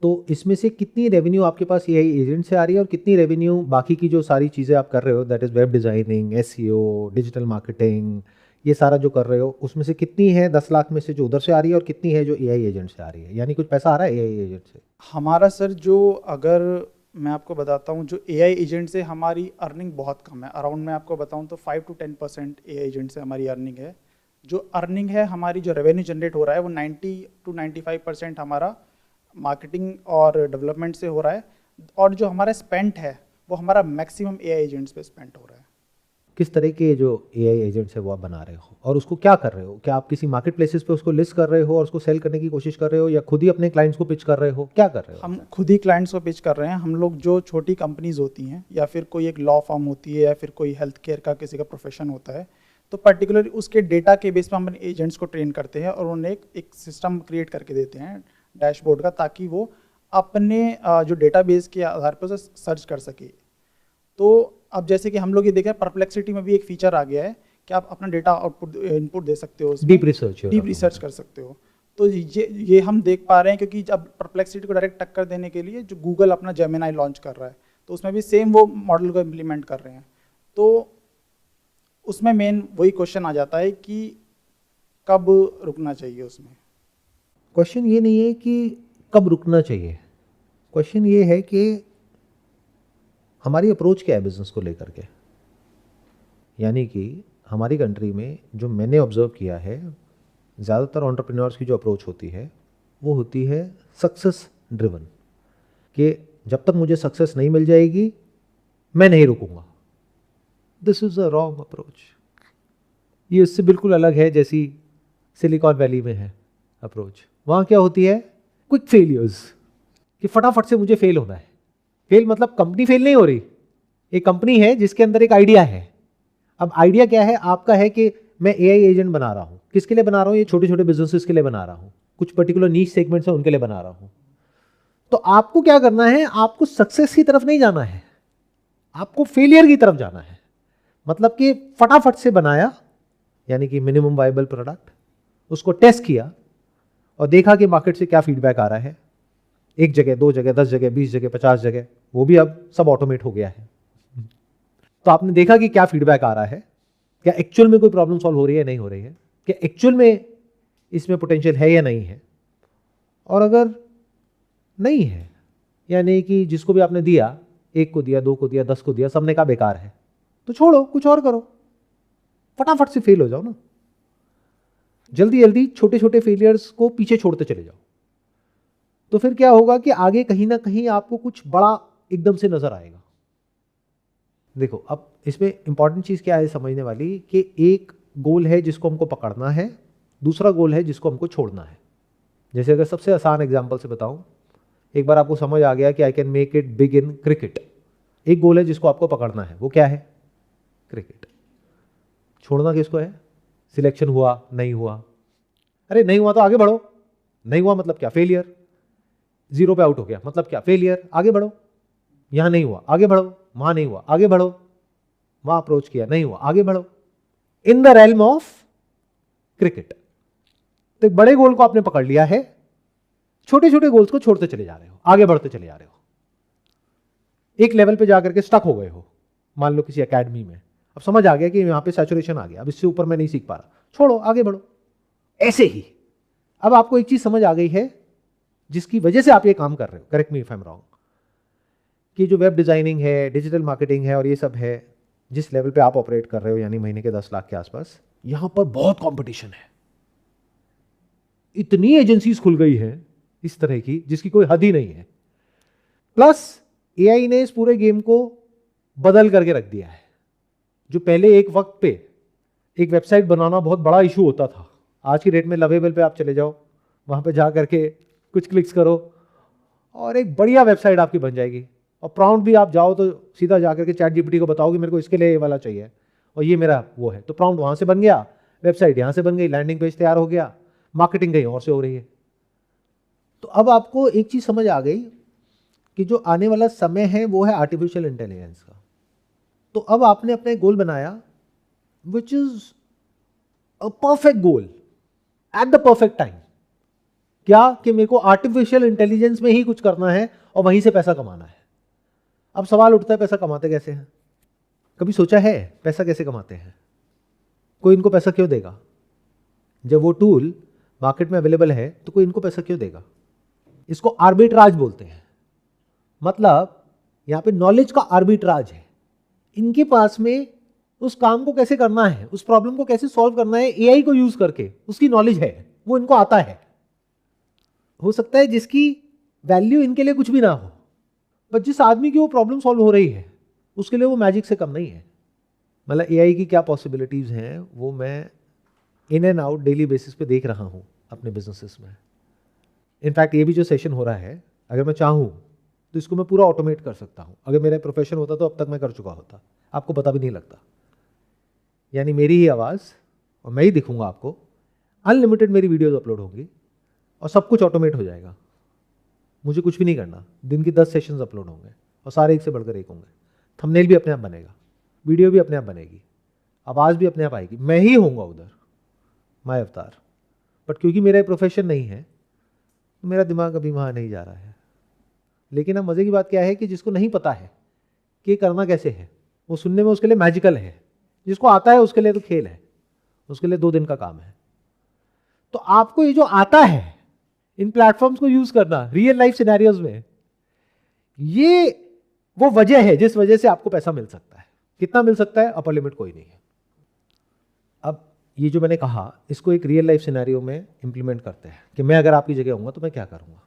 तो इसमें से कितनी रेवेन्यू आपके पास एआई एजेंट से आ रही है और कितनी रेवेन्यू बाकी की जो सारी चीज़ें आप कर रहे हो, that is web designing, SEO, digital marketing, ये सारा जो कर रहे हो, उसमें से कितनी है 10 लाख में से जो उधर से आ रही है और कितनी है जो एआई एजेंट से आ रही है? यानी कुछ पैसा आ रहा है एआई एजेंट से? हमारा सर जो, अगर मैं आपको बताता हूँ, जो एआई एजेंट से हमारी अर्निंग बहुत कम है। अराउंड मैं आपको बताऊँ तो 5 to 10% एआई एजेंट से हमारी अर्निंग है। जो अर्निंग है हमारी, जो रेवेन्यू जनरेट हो रहा है वो 90 to 95% हमारा मार्केटिंग और डेवलपमेंट से हो रहा है, और जो हमारा स्पेंड है वो हमारा मैक्सिमम एआई एजेंट्स पे स्पेंड हो रहा है। किस तरह के जो एआई एजेंट्स है वो आप बना रहे हो और उसको क्या कर रहे हो? क्या आप किसी मार्केट प्लेसेस पे उसको लिस्ट कर रहे हो और उसको सेल करने की कोशिश कर रहे हो, या खुद ही अपने क्लाइंट्स को पिच कर रहे हो? क्या कर रहे हो? हम खुद ही क्लाइंट्स को पिच कर रहे हैं। हम लोग जो छोटी कंपनीज होती हैं, या फिर कोई एक लॉ फर्म होती है, या फिर कोई हेल्थ केयर का किसी का प्रोफेशन होता है, तो पर्टिकुलरली उसके डेटा के बेस पर हम एजेंट्स को ट्रेन करते हैं और उन्हें एक सिस्टम क्रिएट करके देते हैं डैशबोर्ड का, ताकि वो अपने जो डेटाबेस के आधार पर उसे सर्च कर सके। तो अब जैसे कि हम लोग ये देखें, परप्लेक्सिटी में भी एक फीचर आ गया है कि आप अपना डेटा आउटपुट इनपुट दे सकते हो, डीप रिसर्च कर सकते हो। तो ये हम देख पा रहे हैं, क्योंकि जब परप्लेक्सिटी को डायरेक्ट टक्कर देने के लिए जो गूगल अपना जेमिनाई लॉन्च कर रहा है, तो उसमें भी सेम वो मॉडल को इम्प्लीमेंट कर रहे हैं। तो उसमें मेन वही क्वेश्चन आ जाता है कि कब रुकना चाहिए उसमें। क्वेश्चन ये नहीं है कि कब रुकना चाहिए, क्वेश्चन ये है कि हमारी अप्रोच क्या है बिजनेस को लेकर के। यानी कि हमारी कंट्री में जो मैंने ऑब्जर्व किया है, ज़्यादातर एंटरप्रेन्योर्स की जो अप्रोच होती है वो होती है सक्सेस ड्रिवन, कि जब तक मुझे सक्सेस नहीं मिल जाएगी मैं नहीं रुकूंगा। This is a wrong approach. ये उससे बिल्कुल अलग है जैसी सिलिकॉन वैली में है अप्रोच। वहाँ क्या होती है, क्विक फेलियर्स, कि फटाफट से मुझे फेल होना है। फेल मतलब कंपनी फेल नहीं हो रही, एक कंपनी है जिसके अंदर एक आइडिया है। अब आइडिया क्या है आपका, है कि मैं एआई एजेंट बना रहा हूँ। किसके लिए बना रहा हूँ? ये छोटे छोटे बिजनेसेस के लिए बना रहा हूँ, कुछ पर्टिकुलर नीश सेगमेंट्स है उनके लिए बना रहा हूँ। तो आपको क्या करना है, आपको सक्सेस की तरफ नहीं जाना है, आपको फेलियर की तरफ जाना है। मतलब कि फटाफट से बनाया, यानी कि मिनिमम वायबल प्रोडक्ट, उसको टेस्ट किया और देखा कि मार्केट से क्या फीडबैक आ रहा है। 1 जगह, 2 जगह, 10 जगह, 20 जगह, 50 जगह, वो भी अब सब ऑटोमेट हो गया है। तो आपने देखा कि क्या फीडबैक आ रहा है, क्या एक्चुअल में कोई प्रॉब्लम सॉल्व हो रही है, नहीं हो रही है, क्या एक्चुअल में इसमें पोटेंशियल है या नहीं है। और अगर नहीं है, यानी कि जिसको भी आपने दिया, 1 को दिया, 2 को दिया, 10 को दिया, सबने कहा बेकार है, तो छोड़ो, कुछ और करो, फटाफट से फेल हो जाओ ना। जल्दी जल्दी छोटे छोटे फेलियर्स को पीछे छोड़ते चले जाओ, तो फिर क्या होगा कि आगे कहीं ना कहीं आपको कुछ बड़ा एकदम से नजर आएगा। देखो, अब इसमें इंपॉर्टेंट चीज क्या है समझने वाली, कि एक गोल है जिसको हमको पकड़ना है, दूसरा गोल है जिसको हमको छोड़ना है। जैसे अगर सबसे आसान एग्जांपल से बताऊं, एक बार आपको समझ आ गया कि I can make it big in cricket, एक गोल है जिसको आपको पकड़ना है, वो क्या है? क्रिकेट। छोड़ना किसको है? सिलेक्शन हुआ, नहीं हुआ, अरे नहीं हुआ तो आगे बढ़ो, नहीं हुआ मतलब क्या? फेलियर। 0 पे आउट हो गया मतलब क्या? फेलियर। आगे बढ़ो, यहां नहीं हुआ, आगे बढ़ो, वहां नहीं हुआ, आगे बढ़ो, वहां अप्रोच किया, नहीं हुआ, आगे बढ़ो, in the realm of cricket. तो एक बड़े गोल को आपने पकड़ लिया है, छोटे छोटे गोल्स को छोड़ते चले जा रहे हो, आगे बढ़ते चले जा रहे हो। एक लेवल पे जाकर के स्टक हो गए हो, मान लो किसी एकेडमी में, अब समझ आ गया कि यहां पे सैचुरेशन आ गया, अब इससे ऊपर मैं नहीं सीख पा रहा, छोड़ो, आगे बढ़ो। ऐसे ही अब आपको एक चीज समझ आ गई है जिसकी वजह से आप ये काम कर रहे हो, correct me if I am wrong, कि जो वेब डिजाइनिंग है, डिजिटल मार्केटिंग है और ये सब है, जिस लेवल पे आप ऑपरेट कर रहे हो, यानी महीने के 10 लाख के आसपास, यहां पर बहुत कंपटीशन है। इतनी एजेंसीज खुल गई है इस तरह की जिसकी कोई हद ही नहीं है। प्लस एआई ने इस पूरे गेम को बदल करके रख दिया है। जो पहले एक वक्त पे एक वेबसाइट बनाना बहुत बड़ा इशू होता था, आज की डेट में लवेबल पे आप चले जाओ, वहां पे जा करके कुछ क्लिक्स करो और एक बढ़िया वेबसाइट आपकी बन जाएगी। और प्रॉम्प्ट भी आप जाओ तो सीधा जाकर के चैट जीपीटी को बताओ कि मेरे को इसके लिए ये वाला चाहिए और ये मेरा वो है, तो प्रॉम्प्ट वहां से बन गया, वेबसाइट यहाँ से बन गई, लैंडिंग पेज तैयार हो गया, मार्केटिंग कहीं और से हो रही है। तो अब आपको एक चीज़ समझ आ गई कि जो आने वाला समय है वो है आर्टिफिशियल इंटेलिजेंस का। तो अब आपने अपना एक गोल बनाया which is a perfect goal at the perfect time. क्या कि मेरे को आर्टिफिशियल इंटेलिजेंस में ही कुछ करना है और वहीं से पैसा कमाना है। अब सवाल उठता है पैसा कमाते कैसे हैं? कभी सोचा है पैसा कैसे कमाते हैं? कोई इनको पैसा क्यों देगा? जब वो टूल मार्केट में अवेलेबल है तो कोई इनको पैसा क्यों देगा? इसको आर्बिट्राज बोलते हैं। मतलब यहां पे नॉलेज का आर्बिट्राज है। इनके पास में उस काम को कैसे करना है, उस प्रॉब्लम को कैसे सॉल्व करना है, एआई को यूज करके उसकी नॉलेज है, वो इनको आता है। हो सकता है जिसकी वैल्यू इनके लिए कुछ भी ना हो, पर जिस आदमी की वो प्रॉब्लम सॉल्व हो रही है उसके लिए वो मैजिक से कम नहीं है। मतलब एआई की क्या पॉसिबिलिटीज हैं वो मैं in and out daily basis पे देख रहा हूँ अपने बिजनेसेस में। इनफैक्ट ये भी जो सेशन हो रहा है, अगर मैं चाहूँ तो इसको मैं पूरा ऑटोमेट कर सकता हूँ। अगर मेरा प्रोफेशन होता तो अब तक मैं कर चुका होता, आपको पता भी नहीं लगता। यानी मेरी ही आवाज़ और मैं ही दिखूंगा आपको, अनलिमिटेड मेरी वीडियोज अपलोड होंगी और सब कुछ ऑटोमेट हो जाएगा। मुझे कुछ भी नहीं करना, दिन की 10 सेशंस अपलोड होंगे और सारे एक से बढ़कर एक होंगे। थंबनेल भी अपने आप बनेगा, वीडियो भी अपने आप बनेगी, आवाज़ भी अपने आप आएगी, मैं ही होऊंगा उधर, माय अवतार। बट क्योंकि मेरा प्रोफेशन नहीं है तो मेरा दिमाग अभी वहाँ नहीं जा रहा है। लेकिन अब मज़े की बात क्या है कि जिसको नहीं पता है कि करना कैसे है, वो सुनने में उसके लिए मैजिकल है। जिसको आता है उसके लिए तो खेल है, उसके लिए 2 दिन का काम है। तो आपको ये जो आता है इन प्लेटफॉर्म्स को यूज करना रियल लाइफ सिनेरियोज में, ये वो वजह है जिस वजह से आपको पैसा मिल सकता है। कितना मिल सकता है? अपर लिमिट कोई नहीं है। अब ये जो मैंने कहा इसको एक रियल लाइफ सिनेरियो में इंप्लीमेंट करते हैं कि मैं अगर आपकी जगह होऊंगा तो मैं क्या करूंगा।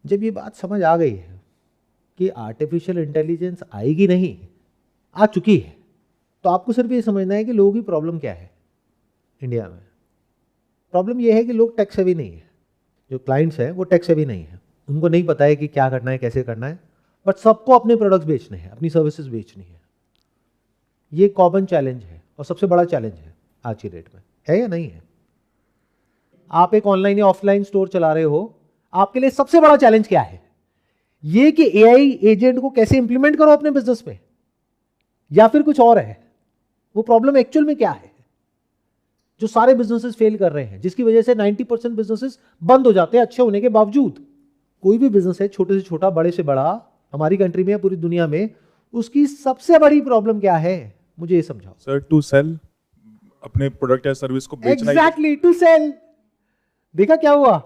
जब ये बात समझ आ गई है कि आर्टिफिशियल इंटेलिजेंस आएगी नहीं, आ चुकी है, तो आपको सिर्फ ये समझना है कि लोगों की प्रॉब्लम क्या है। इंडिया में प्रॉब्लम ये है कि लोग टेक सेवी नहीं है। जो क्लाइंट्स हैं वो टेक सेवी नहीं है, उनको नहीं पता है कि क्या करना है, कैसे करना है, बट सबको अपने प्रोडक्ट्स बेचने हैं, अपनी सर्विसेज बेचनी है। ये कॉमन चैलेंज है और सबसे बड़ा चैलेंज है आज की डेट में, है या नहीं है? आप एक ऑनलाइन या ऑफलाइन स्टोर चला रहे हो, आपके लिए सबसे बड़ा चैलेंज क्या है? ये कि एआई एजेंट को कैसे इंप्लीमेंट करो अपने बिजनेस में, या फिर कुछ और है? वो प्रॉब्लम एक्चुअल में क्या है जो सारे बिजनेसेस फेल कर रहे हैं, जिसकी वजह से 90% बिजनेसेस बंद हो जाते हैं अच्छे होने के बावजूद? कोई भी बिजनेस है, छोटे से छोटा, बड़े से बड़ा, हमारी कंट्री में या पूरी दुनिया में, उसकी सबसे बड़ी प्रॉब्लम क्या है? मुझे ये समझाओ। सर, टू सेल, अपने प्रोडक्ट या सर्विस को बेचना। Exactly, to sell. देखा क्या हुआ?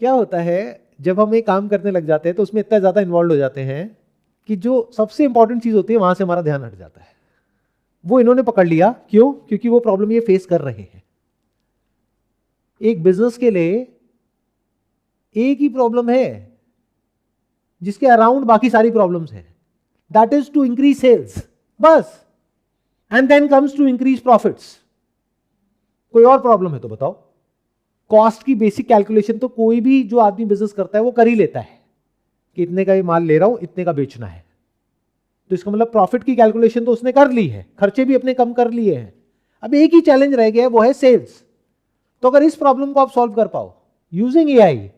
क्या होता है जब हम एक काम करने लग जाते हैं तो उसमें इतना ज्यादा इन्वॉल्व हो जाते हैं कि जो सबसे इंपॉर्टेंट चीज होती है वहां से हमारा ध्यान हट जाता है। वो इन्होंने पकड़ लिया, क्यों? क्योंकि वो प्रॉब्लम ये फेस कर रहे हैं। एक बिजनेस के लिए एक ही प्रॉब्लम है जिसके अराउंड बाकी सारी प्रॉब्लम्स हैं, that is to increase sales, बस। And then comes to increase profits. कोई और प्रॉब्लम है तो बताओ? कॉस्ट की बेसिक कैलकुलेशन तो कोई भी जो आदमी बिजनेस करता है वो कर ही लेता है कि इतने का ये माल ले रहा हूं, इतने का बेचना है, तो इसका मतलब प्रॉफिट की कैलकुलेशन तो उसने कर ली है, खर्चे भी अपने कम कर लिए हैं। अब एक ही चैलेंज रह गया है, वो है सेल्स। तो अगर इस प्रॉब्लम को आप सॉल्व कर पाओ यूजिंग एआई,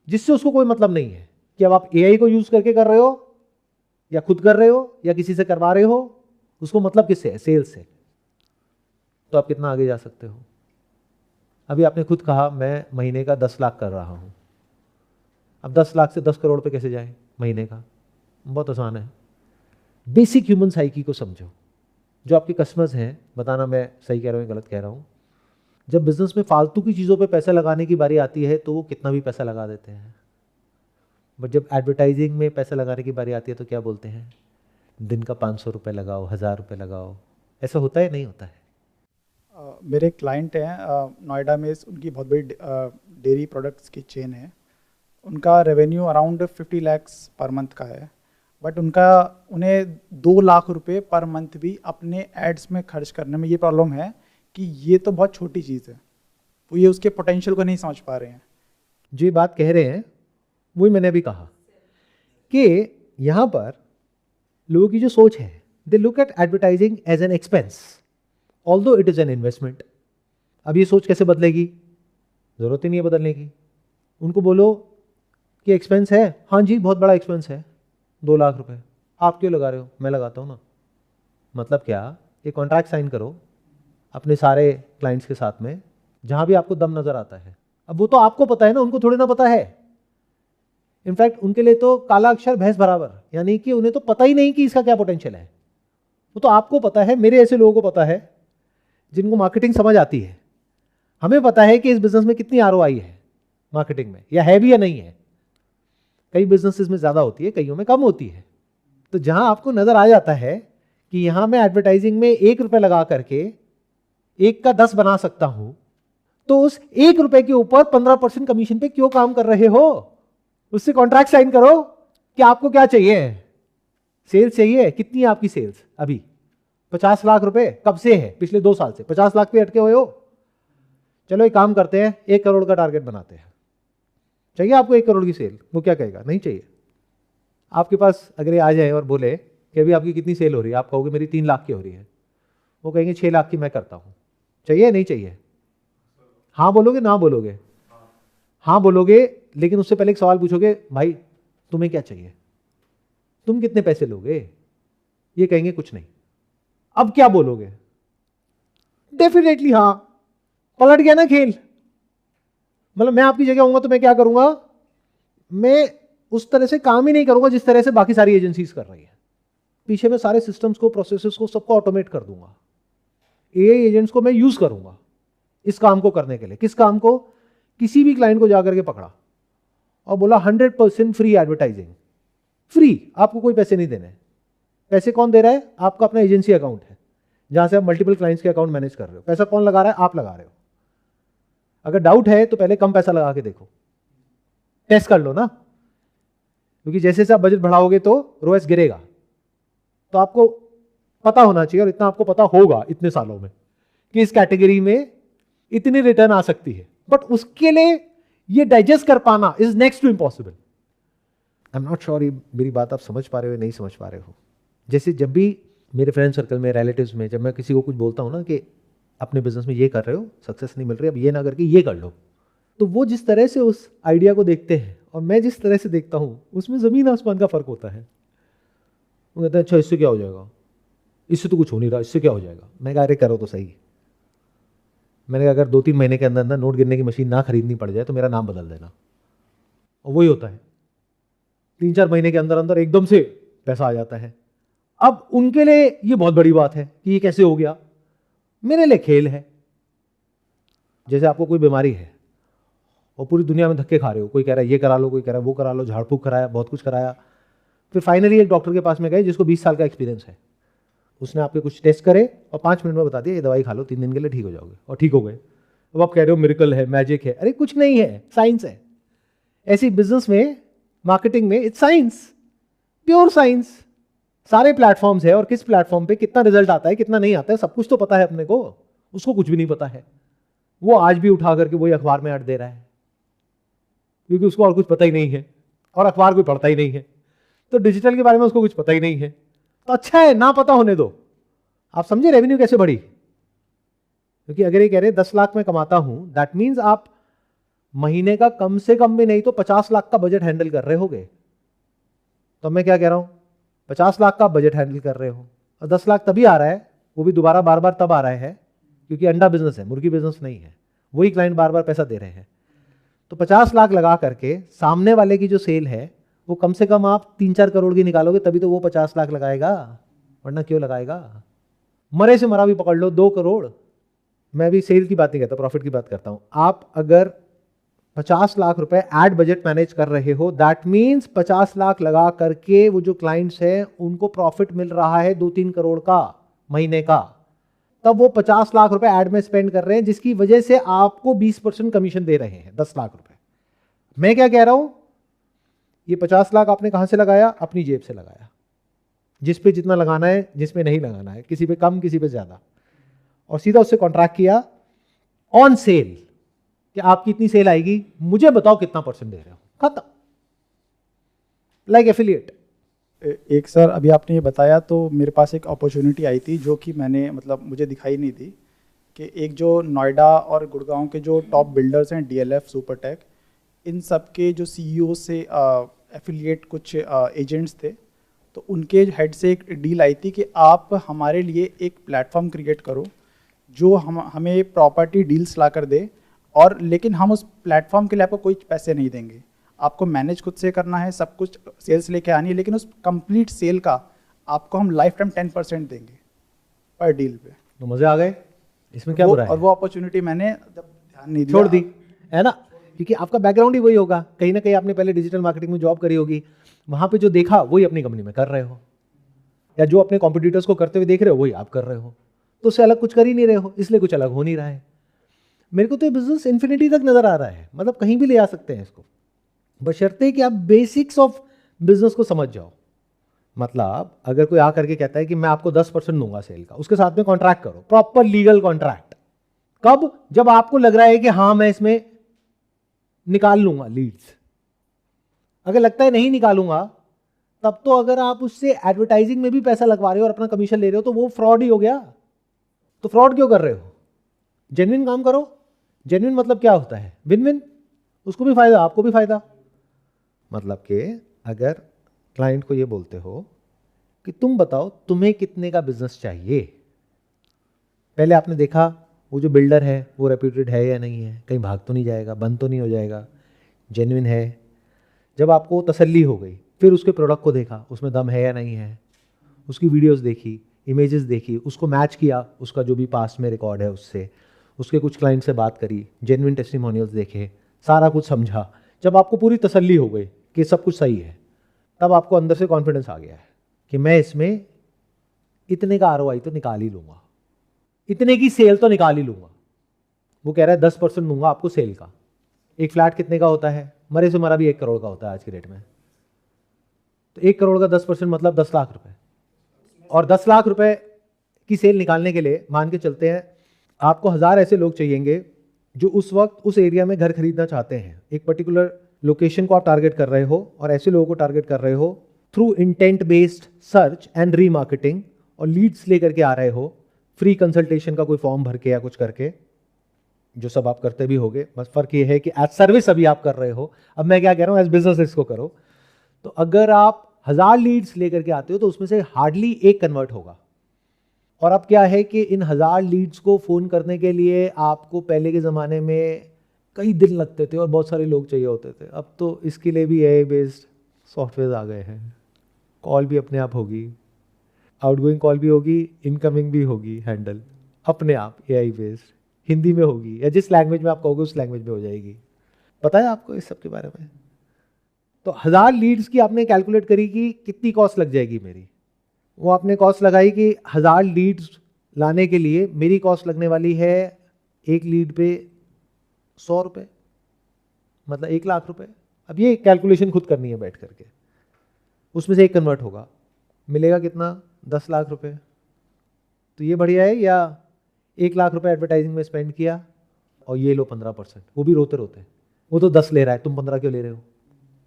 जिससे उसको कोई मतलब नहीं है कि अब आप एआई को यूज करके कर रहे हो या खुद कर रहे हो या किसी से करवा रहे हो, उसको मतलब किससे है? सेल्स से। तो आप कितना आगे जा सकते हो? अभी आपने खुद कहा मैं महीने का 10 लाख कर रहा हूं। अब 10 लाख से 10 करोड़ पे कैसे जाए महीने का? बहुत आसान है। बेसिक ह्यूमन साइकी को समझो। जो आपके कस्टमर्स हैं, बताना मैं सही कह रहा हूँ गलत कह रहा हूँ, जब बिजनेस में फालतू की चीज़ों पे पैसा लगाने की बारी आती है तो वो कितना भी पैसा लगा देते हैं, बट जब एडवर्टाइजिंग में पैसा लगाने की बारी आती है तो क्या बोलते हैं? दिन का 500 रुपये लगाओ, 1000 रुपये लगाओ। ऐसा होता है नहीं होता है? मेरे क्लाइंट हैं नोएडा में, उनकी बहुत बड़ी डेयरी प्रोडक्ट्स की चेन है। उनका revenue around 50 lakhs per month का है, बट उन्हें 2 लाख रुपए पर मंथ भी अपने एड्स में खर्च करने में ये प्रॉब्लम है कि ये तो बहुत छोटी चीज़ है, वो ये उसके पोटेंशियल को नहीं समझ पा रहे हैं। जो ये बात कह रहे हैं वही मैंने अभी कहा कि यहाँ पर लोगों की जो सोच है, they look at advertising as an expense although it is an investment. अब ये सोच कैसे बदलेगी? ज़रूरत ही नहीं है बदलने की। उनको बोलो कि एक्सपेंस है, हाँ जी बहुत बड़ा एक्सपेंस है 2 लाख रुपए, आप क्यों लगा रहे हो? मैं लगाता हूँ ना। मतलब क्या? एक कॉन्ट्रैक्ट साइन करो अपने सारे क्लाइंट्स के साथ में, जहाँ भी आपको दम नज़र आता है। अब वो तो आपको पता है ना, उनको थोड़ी ना पता है। इनफैक्ट उनके लिए तो काला अक्षर भैंस बराबर, यानी कि उन्हें तो पता ही नहीं कि इसका क्या पोटेंशियल है। वो तो आपको पता है, मेरे ऐसे लोगों को पता है जिनको मार्केटिंग समझ आती है। हमें पता है कि इस बिजनेस में कितनी ROI है मार्केटिंग में, या है भी या नहीं है। कई बिजनेसेस में ज़्यादा होती है, कईयों में कम होती है। तो जहां आपको नजर आ जाता है कि यहां मैं एडवर्टाइजिंग में 1 रुपए लगा करके 1 का 10 बना सकता हूं, तो उस 1 रुपए के ऊपर 15% कमीशन पे क्यों काम कर रहे हो? उससे कॉन्ट्रैक्ट साइन करो कि आपको क्या चाहिए। सेल्स चाहिए, कितनी है आपकी सेल्स अभी? 50 लाख रुपए। कब से है? पिछले 2 साल से 50 लाख पे अटके हुए हो। चलो एक काम करते हैं, 1 करोड़ का टारगेट बनाते हैं। चाहिए आपको 1 करोड़ की सेल? वो क्या कहेगा? नहीं चाहिए। आपके पास अगर ये आ जाए और बोले कि अभी आपकी कितनी सेल हो रही है, आप कहोगे मेरी 3 लाख की हो रही है, वो कहेंगे 6 लाख की मैं करता हूं। चाहिए नहीं चाहिए? हाँ बोलोगे ना बोलोगे? हाँ बोलोगे, लेकिन उससे पहले एक सवाल पूछोगे, भाई तुम्हें क्या चाहिए, तुम कितने पैसे लोगे? ये कहेंगे कुछ नहीं। अब क्या बोलोगे? डेफिनेटली हाँ। पलट गया ना खेल। मतलब मैं आपकी जगह होऊंगा तो मैं क्या करूंगा? मैं उस तरह से काम ही नहीं करूंगा जिस तरह से बाकी सारी एजेंसीज कर रही है। पीछे में सारे सिस्टम्स को, प्रोसेसेस को, सबको ऑटोमेट कर दूंगा। AI एजेंट्स को मैं यूज करूंगा इस काम को करने के लिए। किस काम को? किसी भी क्लाइंट को जाकर के पकड़ा और बोला 100% फ्री एडवर्टाइजिंग, फ्री, आपको कोई पैसे नहीं देने। पैसे कौन दे रहा है? आपका अपना एजेंसी अकाउंट है जहां से आप मल्टीपल क्लाइंट्स के अकाउंट मैनेज कर रहे हो। पैसा कौन लगा रहा है? आप लगा रहे हो। अगर डाउट है तो पहले कम पैसा लगा के देखो, टेस्ट कर लो ना, क्योंकि जैसे जैसे आप बजट बढ़ाओगे तो ROAS गिरेगा। तो आपको पता होना चाहिए, और इतना आपको पता होगा इतने सालों में, कि इस कैटेगरी में इतनी रिटर्न आ सकती है। बट उसके लिए ये डाइजेस्ट कर पाना is next to impossible. I am not sure मेरी बात आप समझ पा रहे हो या नहीं समझ पा रहे हो। जैसे जब भी मेरे फ्रेंड सर्कल में, रिलेटिव्स में, जब मैं किसी को कुछ बोलता हूँ ना कि अपने बिजनेस में ये कर रहे हो, सक्सेस नहीं मिल रही, अब ये ना करके ये कर लो, तो वो जिस तरह से उस आइडिया को देखते हैं और मैं जिस तरह से देखता हूँ, उसमें जमीन आसमान का फर्क होता है। वो कहते हैं अच्छा इससे क्या हो जाएगा, इससे तो कुछ हो नहीं रहा, इससे क्या हो जाएगा। मैं कहा अरे करो तो सही। मैंने कहा अगर 2-3 महीने के अंदर अंदर नोट गिनने की मशीन ना खरीदनी पड़ जाए तो मेरा नाम बदल देना। और वही होता है, 3-4 महीने के अंदर अंदर एकदम से पैसा आ जाता है। अब उनके लिए ये बहुत बड़ी बात है कि ये कैसे हो गया, मेरे लिए खेल है। जैसे आपको कोई बीमारी है और पूरी दुनिया में धक्के खा रहे हो, कोई कह रहा है ये करा लो, कोई कह रहा है वो करा लो, झाड़ फूक कराया, बहुत कुछ कराया, फिर फाइनली एक डॉक्टर के पास में गए जिसको 20 साल का एक्सपीरियंस है। उसने आपके कुछ टेस्ट करे और 5 मिनट में बता दिया ये दवाई खा लो, 3 दिन के लिए ठीक हो जाओगे, और ठीक हो गए। अब आप कह रहे हो मिरेकल है, मैजिक है। अरे कुछ नहीं है, साइंस है। ऐसी बिजनेस में, मार्केटिंग में, इट्स साइंस, प्योर साइंस। सारे प्लेटफॉर्म्स है और किस प्लेटफॉर्म पे कितना रिजल्ट आता है, कितना नहीं आता है, सब कुछ तो पता है अपने को। उसको कुछ भी नहीं पता है, वो आज भी उठा करके वही अखबार में ऐड दे रहा है, क्योंकि उसको और कुछ पता ही नहीं है, और अखबार कोई पढ़ता ही नहीं है, तो डिजिटल के बारे में उसको कुछ पता ही नहीं है। तो अच्छा है ना पता होने दो। आप समझे रेवेन्यू कैसे बढ़ी? क्योंकि अगर ये कह रहे 10 लाख में कमाता हूं, दैट मीन्स आप महीने का कम से कम भी नहीं तो 50 लाख का बजट हैंडल कर रहे होगे। तो मैं क्या कह रहा हूं, 50 लाख का बजट हैंडल कर रहे हो, और 10 लाख तभी आ रहा है, वो भी दोबारा बार बार तब आ रहा है क्योंकि अंडा बिजनेस है, मुर्गी बिजनेस नहीं है। वही क्लाइंट बार बार पैसा दे रहे हैं। तो 50 लाख लगा करके सामने वाले की जो सेल है वो कम से कम आप 3-4 करोड़ की निकालोगे, तभी तो वो 50 लाख लगाएगा, वरना क्यों लगाएगा। मरे से मरा भी पकड़ लो 2 करोड़। मैं भी सेल की बात नहीं करता, प्रॉफिट की बात करता हूं। आप अगर 50 लाख रुपए एड बजट मैनेज कर रहे हो, दैट मीन्स 50 लाख लगा करके वो जो क्लाइंट्स हैं उनको प्रॉफिट मिल रहा है 2-3 करोड़ का महीने का। तब वो 50 लाख रुपए एड में स्पेंड कर रहे हैं, जिसकी वजह से आपको 20% कमीशन दे रहे हैं, 10 लाख रुपए। मैं क्या कह रहा हूं, ये 50 लाख आपने कहां से लगाया? अपनी जेब से लगाया, जिस पे जितना लगाना है, जिसमें नहीं लगाना है, किसी पे कम किसी पे ज्यादा, और सीधा उससे कॉन्ट्रैक्ट किया ऑन सेल कि आपकी इतनी सेल आएगी, मुझे बताओ कितना % दे रहे हो, खत्म। Like affiliate. एक सर अभी आपने ये बताया तो मेरे पास एक अपॉर्चुनिटी आई थी जो कि मैंने मतलब मुझे दिखाई नहीं थी कि एक जो नोएडा और गुड़गांव के जो टॉप बिल्डर्स हैं डीएलएफ सुपरटेक, इन सब के जो सीईओ से एफिलिएट कुछ एजेंट्स थे, तो उनके हेड से एक डील आई थी कि आप हमारे लिए एक प्लेटफॉर्म क्रिएट करो जो हमें प्रॉपर्टी डील्स ला कर दे, और लेकिन हम उस प्लेटफॉर्म के लिए आपको कोई पैसे नहीं देंगे, आपको मैनेज खुद से करना है, सब कुछ सेल्स लेके आनी है, लेकिन उस कंप्लीट सेल का आपको हम लाइफ टाइम 10% देंगे पर डील पे। तो मजे आ गए, इसमें क्या बुरा है? और वो अपॉर्चुनिटी मैंने जब ध्यान नहीं दिया छोड़ दी, है ना, क्योंकि आपका बैकग्राउंड ही वही होगा, कहीं ना कहीं आपने पहले डिजिटल मार्केटिंग में जॉब करी होगी, वहां पे जो देखा वही अपनी कंपनी में कर रहे हो, या जो अपने कॉम्पिटिटर्स को करते हुए देख रहे हो वही आप कर रहे हो, तो उससे अलग कुछ कर ही नहीं रहे हो, इसलिए कुछ अलग हो नहीं रहा है। मेरे को तो ये बिजनेस इन्फिनिटी तक नजर आ रहा है, मतलब कहीं भी ले आ सकते हैं इसको, बशर्ते कि आप बेसिक्स ऑफ बिजनेस को समझ जाओ। मतलब अगर कोई आकर के कहता है कि मैं आपको 10% दूंगा सेल का, उसके साथ में कॉन्ट्रैक्ट करो, प्रॉपर लीगल कॉन्ट्रैक्ट। कब? जब आपको लग रहा है कि हाँ मैं इसमें निकाल लूंगा लीड्स। अगर लगता है नहीं निकालूंगा, तब तो अगर आप उससे एडवर्टाइजिंग में भी पैसा लगवा रहे हो और अपना कमीशन ले रहे हो तो वो फ्रॉड ही हो गया। तो फ्रॉड क्यों कर रहे हो? जेन्युइन काम करो। जेन्युइन मतलब क्या होता है? विन विन, उसको भी फायदा आपको भी फायदा। मतलब कि अगर क्लाइंट को ये बोलते हो कि तुम बताओ तुम्हें कितने का बिजनेस चाहिए, पहले आपने देखा वो जो बिल्डर है वो रेप्यूटेड है या नहीं है, कहीं भाग तो नहीं जाएगा, बंद तो नहीं हो जाएगा, जेन्युइन है। जब आपको तसल्ली हो गई, फिर उसके प्रोडक्ट को देखा, उसमें दम है या नहीं है, उसकी वीडियोस देखी, इमेजेस देखी, उसको मैच किया उसका जो भी पास्ट में रिकॉर्ड है उससे, उसके कुछ क्लाइंट से बात करी, जेन्युइन टेस्टिमोनियल्स देखे, सारा कुछ समझा। जब आपको पूरी तसल्ली हो गई कि सब कुछ सही है, तब आपको अंदर से कॉन्फिडेंस आ गया है कि मैं इसमें इतने का आरओआई तो निकाल ही लूंगा, इतने की सेल तो निकाल ही लूंगा। वो कह रहा है 10% दूंगा आपको सेल का। एक फ्लैट कितने का होता है? मरे से मरा भी 1 करोड़ का होता है आज की रेट में। तो 1 करोड़ का 10% मतलब 10 लाख रुपए, और 10 लाख रुपए की सेल निकालने के लिए मान के चलते हैं आपको 1000 ऐसे लोग चाहिएंगे जो उस वक्त उस एरिया में घर खरीदना चाहते हैं। एक पर्टिकुलर लोकेशन को आप टारगेट कर रहे हो और ऐसे लोगों को टारगेट कर रहे हो through intent based search and remarketing, और लीड्स लेकर के आ रहे हो, फ्री कंसल्टेशन का कोई फॉर्म भर के या कुछ करके, जो सब आप करते भी होगे। बस फर्क ये है कि एज सर्विस अभी आप कर रहे हो, अब मैं क्या कह रहा हूँ एज बिजनेस इसको करो। तो अगर आप 1000 लीड्स लेकर के आते हो तो उसमें से हार्डली 1 कन्वर्ट होगा। और अब क्या है कि इन 1000 लीड्स को फोन करने के लिए आपको पहले के ज़माने में कई दिन लगते थे और बहुत सारे लोग चाहिए होते थे। अब तो इसके लिए भी एआई बेस्ड सॉफ्टवेयर आ गए हैं, कॉल भी अपने आप होगी, आउटगोइंग कॉल भी होगी, इनकमिंग भी होगी हैंडल अपने आप, एआई बेस्ड, हिंदी में होगी या जिस लैंग्वेज में आप कहोगे उस लैंग्वेज में हो जाएगी। पता है आपको इस सब के बारे में? तो 1000 लीड्स की आपने कैलकुलेट करी कि कितनी कॉस्ट लग जाएगी मेरी। वो आपने कॉस्ट लगाई कि 1000 लीड्स लाने के लिए मेरी कॉस्ट लगने वाली है एक लीड पे 100 रुपये, मतलब 1 लाख रुपए। अब ये कैलकुलेशन खुद करनी है बैठ करके, उसमें से 1 कन्वर्ट होगा, मिलेगा कितना? 10 लाख रुपए। तो ये बढ़िया है या 1 लाख रुपए एडवर्टाइजिंग में स्पेंड किया और ये लो 15%, वो भी रोते रोते, वो तो 10 ले रहा है, तुम 15 क्यों ले रहे हो?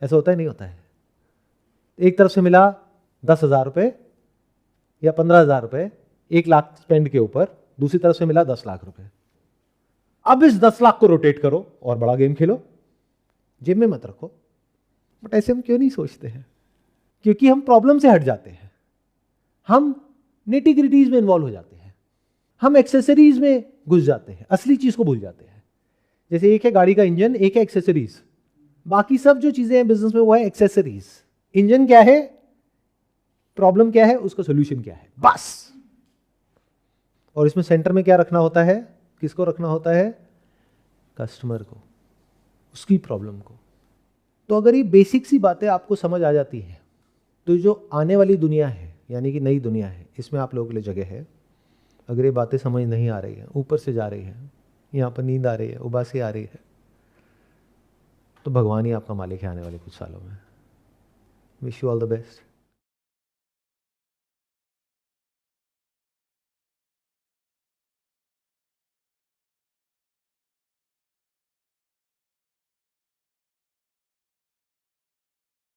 ऐसा होता है नहीं होता है? एक तरफ से मिला 10,000 रुपये या 15,000 रुपये 1 लाख स्पेंड के ऊपर, दूसरी तरफ से मिला 10 लाख रुपए। अब इस 10 लाख को रोटेट करो और बड़ा गेम खेलो, जेब में मत रखो। बट ऐसे हम क्यों नहीं सोचते हैं? क्योंकि हम प्रॉब्लम से हट जाते हैं, हम निटी-ग्रिटीज में इन्वॉल्व हो जाते हैं, हम एक्सेसरीज में घुस जाते हैं, असली चीज को भूल जाते हैं। जैसे एक है गाड़ी का इंजन, एक है एक्सेसरीज, बाकी सब जो चीजें हैं बिजनेस में वो है एक्सेसरीज। इंजन क्या है, प्रॉब्लम क्या है, उसका सोल्यूशन क्या है, बस। और इसमें सेंटर में क्या रखना होता है? किसको रखना होता है? कस्टमर को, उसकी प्रॉब्लम को। तो अगर ये बेसिक सी बातें आपको समझ आ जाती हैं तो जो आने वाली दुनिया है, यानी कि नई दुनिया है, इसमें आप लोगों के लिए जगह है। अगर ये बातें समझ नहीं आ रही हैं, ऊपर से जा रही हैं, यहाँ पर नींद आ रही है, उबासी आ रही है, तो भगवान ही आपका मालिक है आने वाले कुछ सालों में। Wish you all the best.